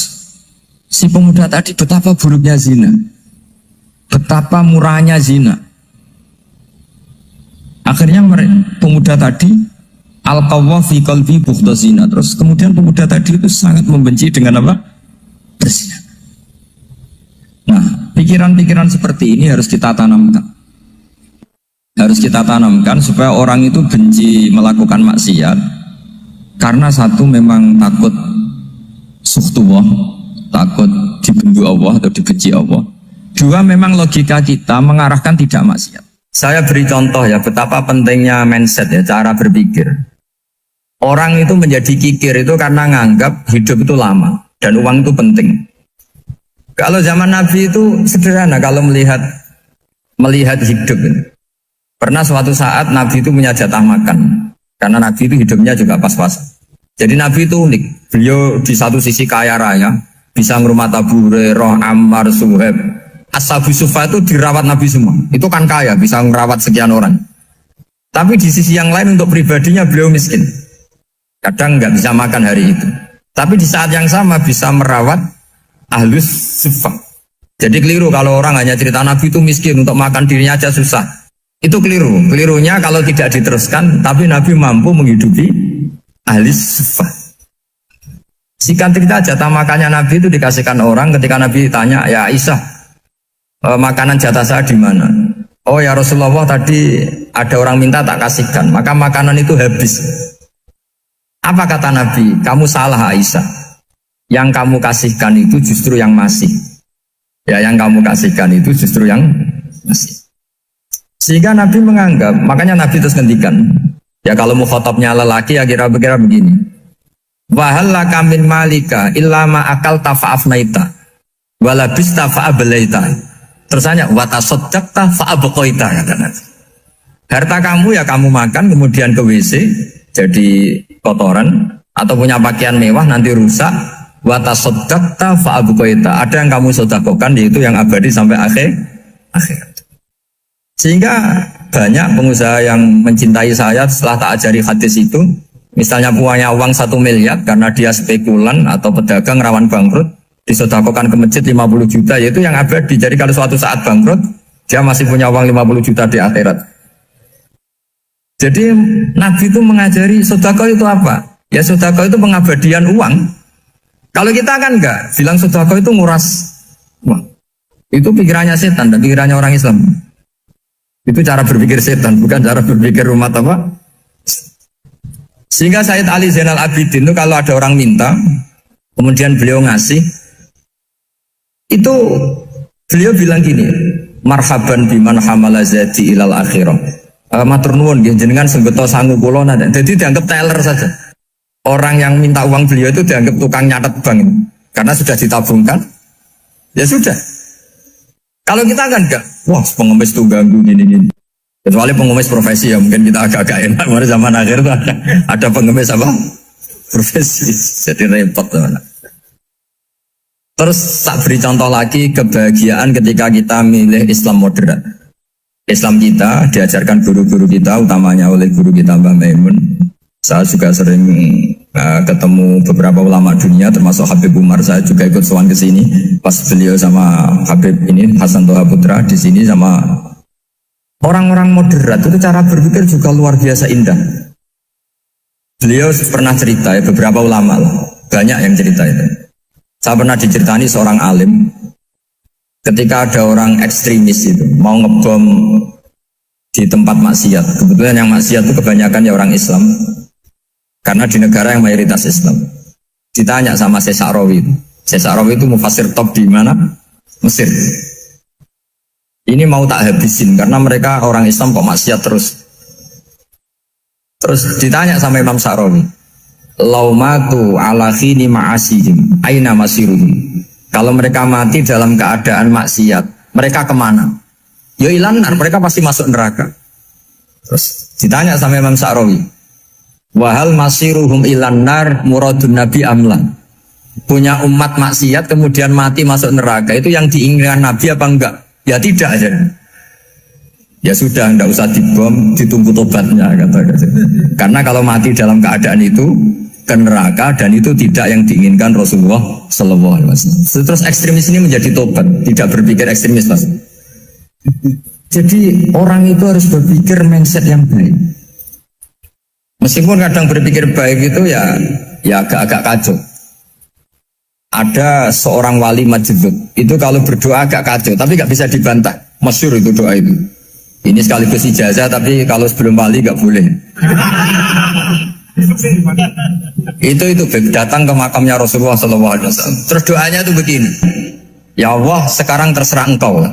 si pemuda tadi betapa buruknya zina, betapa murahnya zina. Akhirnya pemuda tadi al-qawwa fi qalbi bughda zina. Terus kemudian pemuda tadi itu sangat membenci dengan apa? Berzina. Nah, pikiran-pikiran seperti ini harus kita tanamkan. Harus kita tanamkan supaya orang itu benci melakukan maksiat karena satu memang takut suhtullah, takut dibenci Allah atau dibenci Allah. Dua, memang logika kita mengarahkan tidak maksiat. Saya beri contoh ya, betapa pentingnya mindset ya, cara berpikir. Orang itu menjadi kikir itu karena nganggap hidup itu lama dan uang itu penting. Kalau zaman Nabi itu sederhana kalau melihat hidup. Pernah suatu saat Nabi itu punya jatah makan, karena Nabi itu hidupnya juga pas-pasan. Jadi Nabi itu unik. Beliau di satu sisi kaya raya, bisa ngerumah Abu Hurairah, Ammar, Suhaib. Ashabu Sufa itu dirawat Nabi semua. Itu kan kaya, bisa merawat sekian orang. Tapi di sisi yang lain untuk pribadinya beliau miskin. Kadang nggak bisa makan hari itu. Tapi di saat yang sama bisa merawat Ahlus Sufa. Jadi keliru kalau orang hanya cerita Nabi itu miskin, untuk makan dirinya aja susah. Itu keliru. Kelirunya kalau tidak diteruskan, tapi Nabi mampu menghidupi Ahlus Sufa. Singkat cerita, jatah makannya Nabi itu dikasihkan orang ketika Nabi tanya, ya Aisyah, makanan jatah saya di mana? Oh ya Rasulullah, tadi ada orang minta tak kasihkan, maka makanan itu habis. Apa kata Nabi? Kamu salah Aisyah. Yang kamu kasihkan itu justru yang masih. Ya, yang kamu kasihkan itu justru yang masih. Sehingga Nabi menganggap, makanya Nabi terus ngendikan. Ya kalau mukhatabnya lelaki ya kira-kira begini. Wahallaka min malika illa ma akalta fa'afnaita walabista fa'ablaita. Terus tanya, watasaddaqta fa'abqaita, kata Nabi. Harta kamu ya kamu makan kemudian ke WC jadi kotoran, atau punya pakaian mewah nanti rusak. Watasaddaqta fa'abqaita. Ada yang kamu sedekahkan, yaitu yang abadi sampai akhir. Sehingga banyak pengusaha yang mencintai saya setelah tak ajari hadis itu. Misalnya punya uang 1 miliar karena dia spekulan atau pedagang rawan bangkrut, disedekahkan ke masjid 50 juta, yaitu yang abadi. Jadi kalau suatu saat bangkrut, dia masih punya uang 50 juta di akhirat. Jadi Nabi itu mengajari sedekah itu apa? Ya sedekah itu pengabadian uang. Kalau kita kan enggak, bilang sedekah itu nguras uang. Itu pikirannya setan dan pikirannya orang Islam. Itu cara berpikir setan, bukan cara berpikir umat apa? Sehingga Sayyid Ali Zainal Abidin itu kalau ada orang minta, kemudian beliau ngasih, itu beliau bilang gini, marhaban biman hamala zati ilal akhirah. Matur nuwun nggih jenengan senggeto sangu kula nate. Jadi dianggap teller saja. Orang yang minta uang beliau itu dianggap tukang nyatet bank ini. Karena sudah ditabungkan. Ya sudah. Kalau kita kan enggak, wah pengemis tuh ganggu gini-gini. Kecuali pengemis profesi ya mungkin kita agak-agak enak. Mari zaman akhir tuh ada pengemis apa? Profesi. Jadi repot teman. Terus tak beri contoh lagi kebahagiaan ketika kita milih Islam moderat. Islam kita diajarkan guru-guru kita, utamanya oleh guru kita Mbah Maimun. Saya juga sering ketemu beberapa ulama dunia, termasuk Habib Umar. Saya juga ikut sowan ke sini pas beliau sama Habib ini Hasan Toha Putra di sini sama orang-orang moderat. Itu cara berpikir juga luar biasa indah. Beliau pernah cerita ya, beberapa ulama lah, banyak yang cerita itu. Saya pernah diceritani seorang alim. Ketika ada orang ekstremis itu mau ngebom di tempat maksiat, kebetulan yang maksiat itu kebanyakan ya orang Islam, karena di negara yang mayoritas Islam. Ditanya sama Syekh Sa'rawi itu mufasir top di mana? Mesir. Ini mau tak habisin karena mereka orang Islam kok maksiat terus. Terus ditanya sama Imam Sa'rawi, laumatu ala khini ma'asihim aina masiruhum. Kalau mereka mati dalam keadaan maksiat, mereka kemana? Ya ilanar, mereka pasti masuk neraka. Terus ditanya sama Imam Sa'rawi, wahal masiruhum ilanar muradun nabi amlan. Punya umat maksiat kemudian mati masuk neraka, itu yang diinginkan Nabi apa enggak? Ya tidak aja. Ya sudah, enggak usah dibom, ditunggu tobatnya kata. Karena kalau mati dalam keadaan itu ke neraka dan itu tidak yang diinginkan Rasulullah Sallallahu Alaihi Wasallam. Terus ekstremis ini menjadi tobat, tidak berpikir ekstremis mas. Jadi orang itu harus berpikir mindset yang baik. Meskipun kadang berpikir baik itu ya agak-agak kacau. Ada seorang wali majdzub itu kalau berdoa agak kacau, tapi nggak bisa dibantah. Masyhur itu doa itu. Ini sekaligus ijazah, tapi kalau sebelum wali nggak boleh. Itu datang ke makamnya Rasulullah SAW. Terus doanya itu begini, ya Allah sekarang terserah engkau.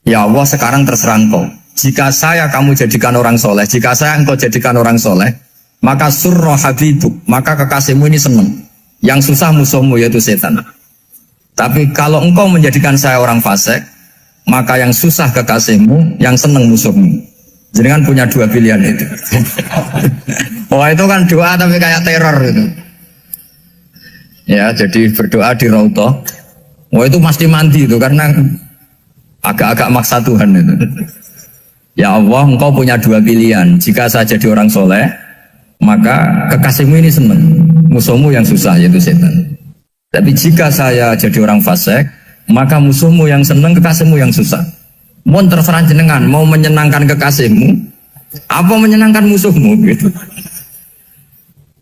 Ya Allah sekarang terserah engkau. Jika saya kamu jadikan orang soleh, jika saya engkau jadikan orang soleh, maka surra habibuk, maka kekasihmu ini senang. Yang susah musuhmu yaitu setan. Tapi kalau engkau menjadikan saya orang fasik, maka yang susah kekasihmu, yang senang musuhmu. Jadi kan punya dua pilihan itu. Wah itu kan doa tapi kayak teror itu. Ya jadi berdoa di Raudhah. Wah itu mesti mandi itu karena agak-agak maksa Tuhan itu. Ya Allah engkau punya dua pilihan. Jika saya jadi orang soleh, maka kekasihmu ini senang. Musuhmu yang susah yaitu setan. Tapi jika saya jadi orang fasik, maka musuhmu yang senang, kekasihmu yang susah. Mohon terserah jenengan, mau menyenangkan kekasihmu, apa menyenangkan musuhmu gitu.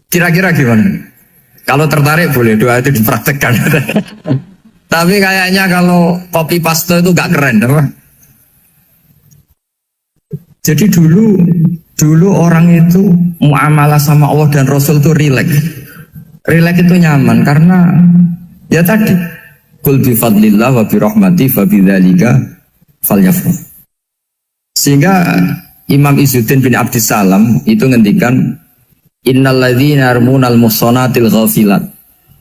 Kira-kira gimana? Kalau tertarik boleh doa itu dipraktekkan. Tapi kayaknya kalau copy paste itu gak keren, apa? Jadi dulu orang itu muamalah sama Allah dan Rasul itu rileks. Rileks itu nyaman karena ya tadi qul bi fadlillah wa bi rahmati fa bidzalika falyafrah. Sehingga Imam Izzuddin bin Abdissalam itu ngendikan innalladzina yarmunal muhsanatil ghafilat.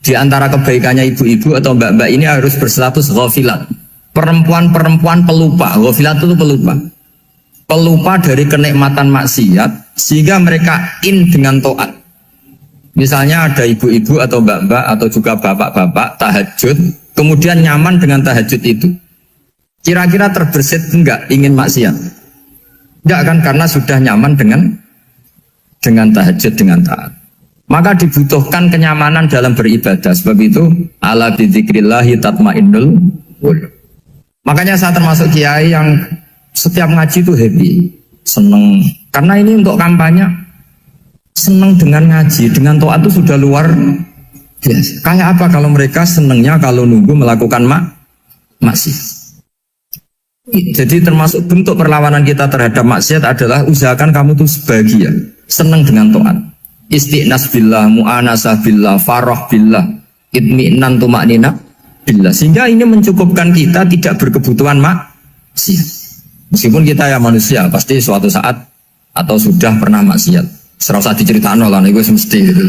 Di antara kebaikannya ibu-ibu atau mbak-mbak ini harus berstatus ghafilat. Perempuan-perempuan pelupa. Ghafilat itu pelupa. Pelupa dari kenikmatan maksiat sehingga mereka dengan taat. Misalnya ada ibu-ibu atau mbak-mbak atau juga bapak-bapak tahajud, kemudian nyaman dengan tahajud itu. Kira-kira terbersit enggak ingin maksiat? Enggak kan, karena sudah nyaman dengan tahajud, dengan taat. Maka dibutuhkan kenyamanan dalam beribadah. Sebab itu ala bidzikrillahi tatmainnul qulub. Makanya saya termasuk kiai yang setiap ngaji itu happy. seneng. Karena ini untuk kampanye, seneng dengan ngaji, dengan taat itu sudah luar biasa. Kayak apa kalau mereka senengnya kalau nunggu melakukan maksiat. Jadi termasuk bentuk perlawanan kita terhadap maksiat adalah usahakan kamu tuh sebahagia, seneng dengan taat. Istiqnas billah, mu'anasah billah, farah billah, itmi'nan tumaknina billah. Sehingga ini mencukupkan kita tidak berkebutuhan maksiat. Meskipun kita ya manusia, pasti suatu saat atau sudah pernah maksiat. Serasa diceritakan lah, itu mesti gitu.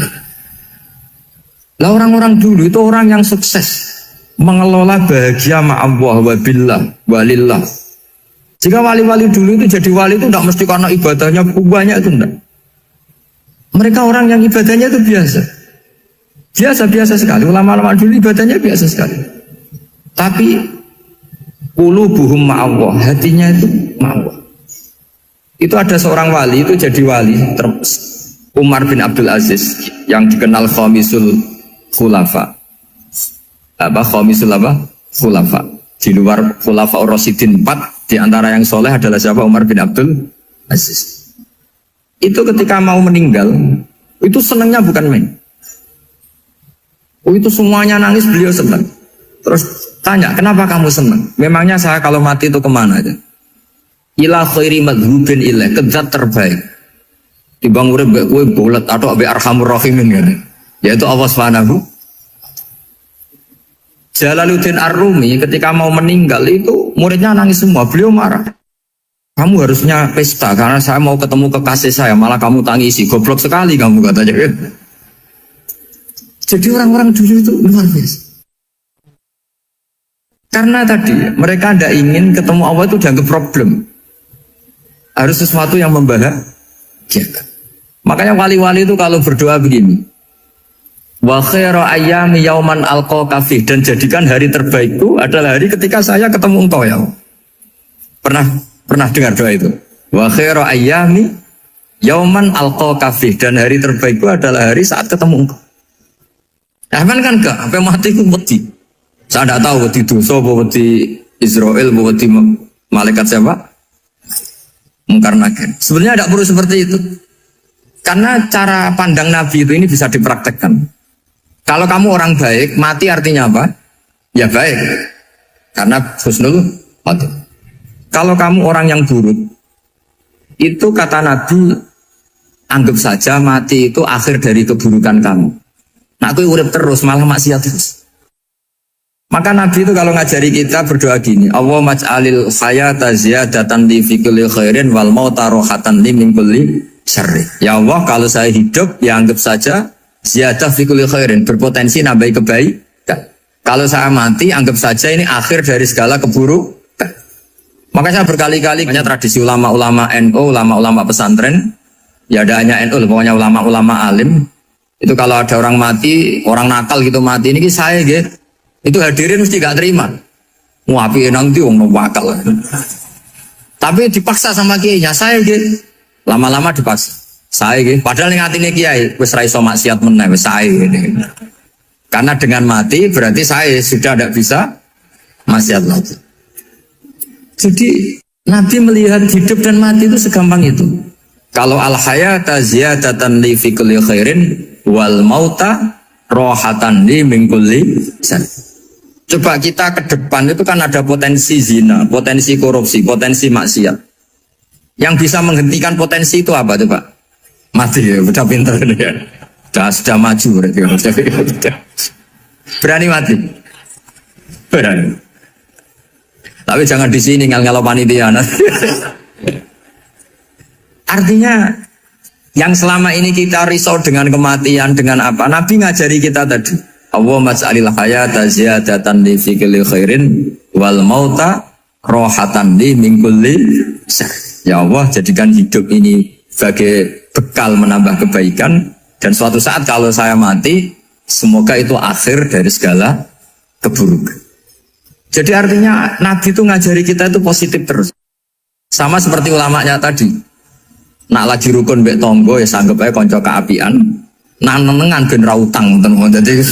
Lah orang-orang dulu itu orang yang sukses mengelola bahagia ma'allah wa billah walillah. Jika wali-wali dulu itu jadi wali itu tidak mesti karena ibadahnya banyak, itu enggak. Mereka orang yang ibadahnya itu biasa. Biasa-biasa sekali. Ulama-ulama dulu ibadahnya biasa sekali. Tapi qulubuhum ma'allah, hatinya itu ma'allah. Itu ada seorang wali itu jadi wali, Umar bin Abdul Aziz yang dikenal khamisul khulafa. Khamisul khulafa. Di luar khulafa Rasyidin 4, di antara yang soleh adalah siapa? Umar bin Abdul Aziz. Itu ketika mau meninggal, itu senangnya bukan main. Itu semuanya nangis, beliau senang. Terus tanya, kenapa kamu senang? Memangnya saya kalau mati itu kemana aja? Ila khairi madhubin ilah, ke zat terbaik. Dibang urip mbek kowe bolet atau mbek arhamur rahimin kan. Yaitu Allah Subhanahu. Jalaluddin Ar-Rumi ketika mau meninggal itu muridnya nangis semua, beliau marah. Kamu harusnya pesta karena saya mau ketemu kekasih saya, malah kamu tangisi, goblok sekali kamu katanya kan. Jadi orang-orang dulu itu luar biasa. Karena tadi mereka tidak ingin ketemu Allah itu dianggap problem. Harus sesuatu yang membahagiakan. Makanya wali-wali itu kalau berdoa begini, wa khairu ayyami yauman alqaka fih, dan jadikan hari terbaikku adalah hari ketika saya ketemu engkau ya. Pernah dengar doa itu? Wa khairu ayyami yauman alqaka fih, dan hari terbaikku adalah hari saat ketemu engkau. Aman kan enggak? Sampai mati ku wedi. Saya tidak tahu wedi dosa apa wedi Israel apa wedi malaikat siapa? Mungkar nakir. Sebenarnya tidak perlu seperti itu. Karena cara pandang Nabi itu ini bisa dipraktekkan. Kalau kamu orang baik, mati artinya apa? Ya baik. Karena husnul mati. Kalau kamu orang yang buruk, itu kata Nabi, anggap saja mati itu akhir dari keburukan kamu. Nah, aku urip terus, malah maksiat terus. Maka Nabi itu kalau ngajari kita berdoa gini, Allah maj'alil hayata ziyadatan li fi kulli khairin wal mauta rohatan li min kulli syarri. Ya Allah, kalau saya hidup, ya anggap saja ziyadah fi kulli khairin, berpotensi nambah kebaikan. Kalau saya mati, anggap saja ini akhir dari segala keburukan. Maka saya berkali-kali, banyak tradisi ulama-ulama NU, ulama-ulama pesantren, ya ada hanya NU, pokoknya ulama-ulama alim. Itu kalau ada orang mati, orang nakal gitu mati, ini saya gitu. Itu hadirin mesti gak terima. Ngapain nanti orang nakal. Tapi dipaksa sama kiainya, saya gitu. Lama-lama dipaksa. Saya gitu. Padahal yang hati ini kiai, wis ra iso maksiat meneh, wis saya gitu. Karena dengan mati berarti saya sudah tidak bisa maksiat lagi. Jadi Nabi melihat hidup dan mati itu segampang itu. Kalau al-hayata ziyadatan li fi kulli khairin wal mauta rohatan li min kulli syarr. Coba kita ke depan itu kan ada potensi zina, potensi korupsi, potensi maksiat. Yang bisa menghentikan potensi itu apa coba? Mati ya, udah pinter ya. Sudah maju berarti. Berani mati. Berani. Tapi jangan di sini ngel-ngelo panitia. Artinya yang selama ini kita risau dengan kematian, dengan apa? Nabi ngajari kita tadi. Allah maj'alil hayata ziyadatan li fi kulli khairin wal mauta rohatan li min kulli syarr. Ya Allah, jadikan hidup ini sebagai bekal menambah kebaikan, dan suatu saat kalau saya mati, semoga itu akhir dari segala keburukan. Jadi artinya Nabi itu ngajari kita itu positif terus. Sama seperti ulamanya tadi. Nak lagi rukun mbek tonggo ya sanggep ae kanca keapian. Nang-nengan ben ra utang tenan. Jadi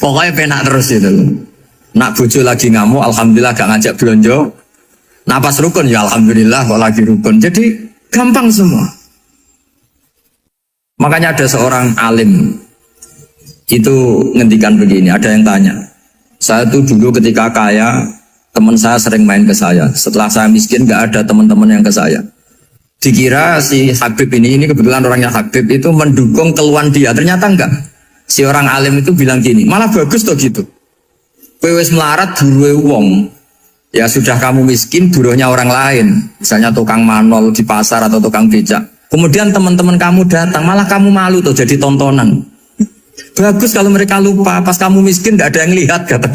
pokoknya penak terus itu. Nak bojo lagi ngamuk, alhamdulillah gak ngajak blonjo Napas rukun ya alhamdulillah kok lagi rukun. Jadi gampang semua. Makanya ada seorang alim itu ngendikan begini, ada yang tanya, saya tuh dulu ketika kaya, teman saya sering main ke saya. Setelah saya miskin nggak ada teman-teman yang ke saya. Dikira si Habib ini kebetulan orangnya Habib itu mendukung keluhan dia. Ternyata enggak. Si orang alim itu bilang gini, malah bagus toh gitu. Kowe wis melarat duwe wong. Ya sudah kamu miskin buruhnya orang lain. Misalnya tukang manol di pasar atau tukang becak. Kemudian teman-teman kamu datang, malah kamu malu tuh jadi tontonan. Bagus kalau mereka lupa pas kamu miskin tidak ada yang lihat kata.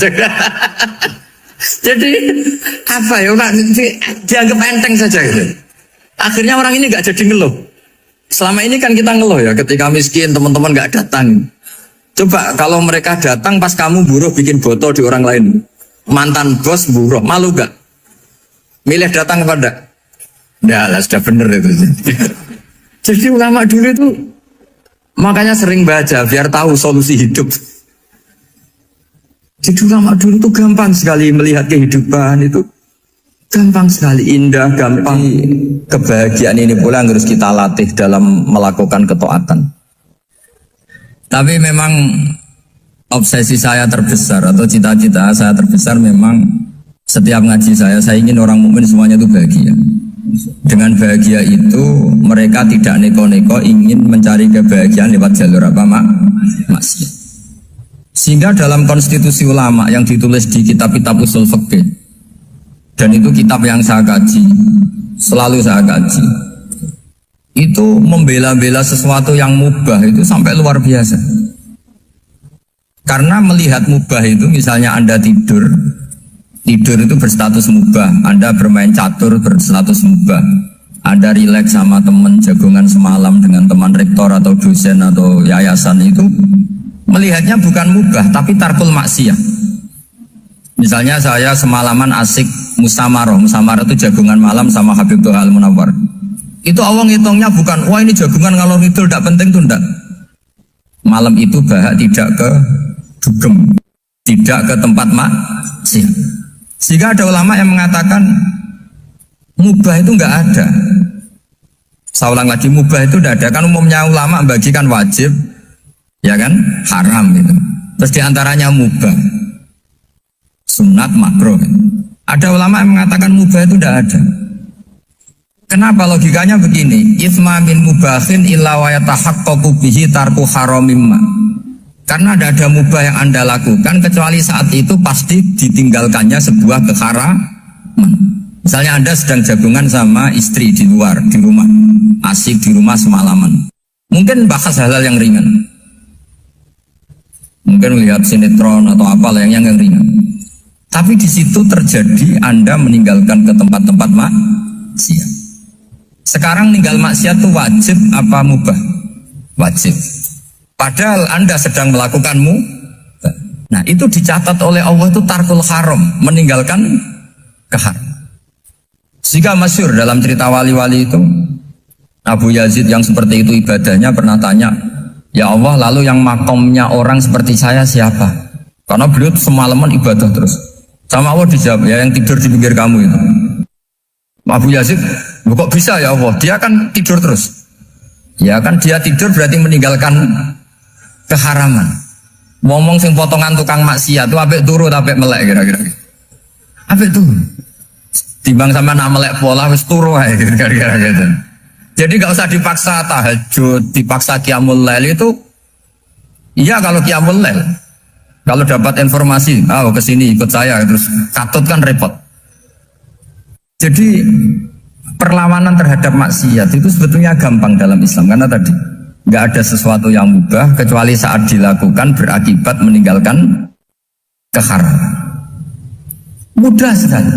Jadi apa ya Pak, dianggap enteng saja gitu. Akhirnya orang ini nggak jadi ngeluh. Selama ini kan kita ngeluh ya ketika miskin teman-teman nggak datang. Coba kalau mereka datang pas kamu buruh bikin botol di orang lain, mantan bos buruh, malu gak? Milih datang kepada? Nggak lah, sudah bener itu. Jadi ulama dulu itu makanya sering baca biar tahu solusi hidup. Jadi ulama dulu itu gampang sekali melihat kehidupan itu, gampang sekali, indah, gampang. Kebahagiaan ini pula yang harus kita latih dalam melakukan ketaatan. Tapi memang obsesi saya terbesar atau cita-cita saya terbesar memang setiap ngaji saya ingin orang mukmin semuanya itu bahagia. Dengan bahagia itu mereka tidak neko-neko ingin mencari kebahagiaan lewat jalur apa maksiat. Sehingga dalam konstitusi ulama yang ditulis di kitab-kitab usul fikih, dan itu kitab yang saya kaji, selalu saya kaji, itu membela-bela sesuatu yang mubah itu sampai luar biasa. Karena melihat mubah itu, misalnya Anda tidur itu berstatus mubah, Anda bermain catur berstatus mubah, Anda rileks sama teman jagongan semalam dengan teman rektor atau dosen atau yayasan, itu melihatnya bukan mubah tapi tarkul maksiyah. Misalnya saya semalaman asik musamarah itu jagongan malam sama Habib Toha Al-Munawwar. Itu Allah ngitungnya bukan, wah ini jagongan ngalor ngidul tidak penting tuh, enggak. Malam itu bahak tidak ke dugem, tidak ke tempat maksiat. Sehingga ada ulama yang mengatakan mubah itu enggak ada. Saya ulang lagi, mubah itu enggak ada. Kan umumnya ulama membagikan wajib, ya kan, haram gitu. Terus diantaranya mubah, sunat, makruh. Ada ulama yang mengatakan mubah itu enggak ada. Kenapa? Logikanya begini, itsma min mubahin illa wa yatahaqqaqu bihi tarku haramimma. Karena tidak ada mubah yang Anda lakukan kecuali saat itu pasti ditinggalkannya sebuah keharaman. Misalnya Anda sedang jagungan sama istri di luar, di rumah, asik di rumah semalaman. Mungkin bahas hal-hal yang ringan. Mungkin melihat sinetron atau apalah yang ringan. Tapi di situ terjadi Anda meninggalkan ke tempat-tempat maksiat. Sekarang ninggal maksiat itu wajib apa mubah? Wajib. Padahal Anda sedang melakukanmu. Nah itu dicatat oleh Allah itu tarkul haram, meninggalkan keharam. Sehingga masyhur dalam cerita wali-wali itu, Abu Yazid yang seperti itu ibadahnya pernah tanya, ya Allah lalu yang makomnya orang seperti saya siapa? Karena beliau semalaman ibadah terus. Sama Allah dijawab, ya yang tidur di pinggir kamu itu. Abu Yazid, kok bisa ya Allah? Dia kan tidur terus. Ya kan dia tidur berarti meninggalkan keharaman. Ngomong sing potongan tukang maksiat itu apik turu apik melek kira-kira. Apik turu. Timbang sama nak melek pola wis turu ae kira-kira gitu. Jadi enggak usah dipaksa tahajud, dipaksa qiyamul lail itu. Iya kalau qiyamul lail. Kalau dapat informasi, ke sini ikut saya terus katut kan repot. Jadi perlawanan terhadap maksiat itu sebetulnya gampang dalam Islam karena tadi nggak ada sesuatu yang mubah kecuali saat dilakukan berakibat meninggalkan keharaman. Mudah sekali.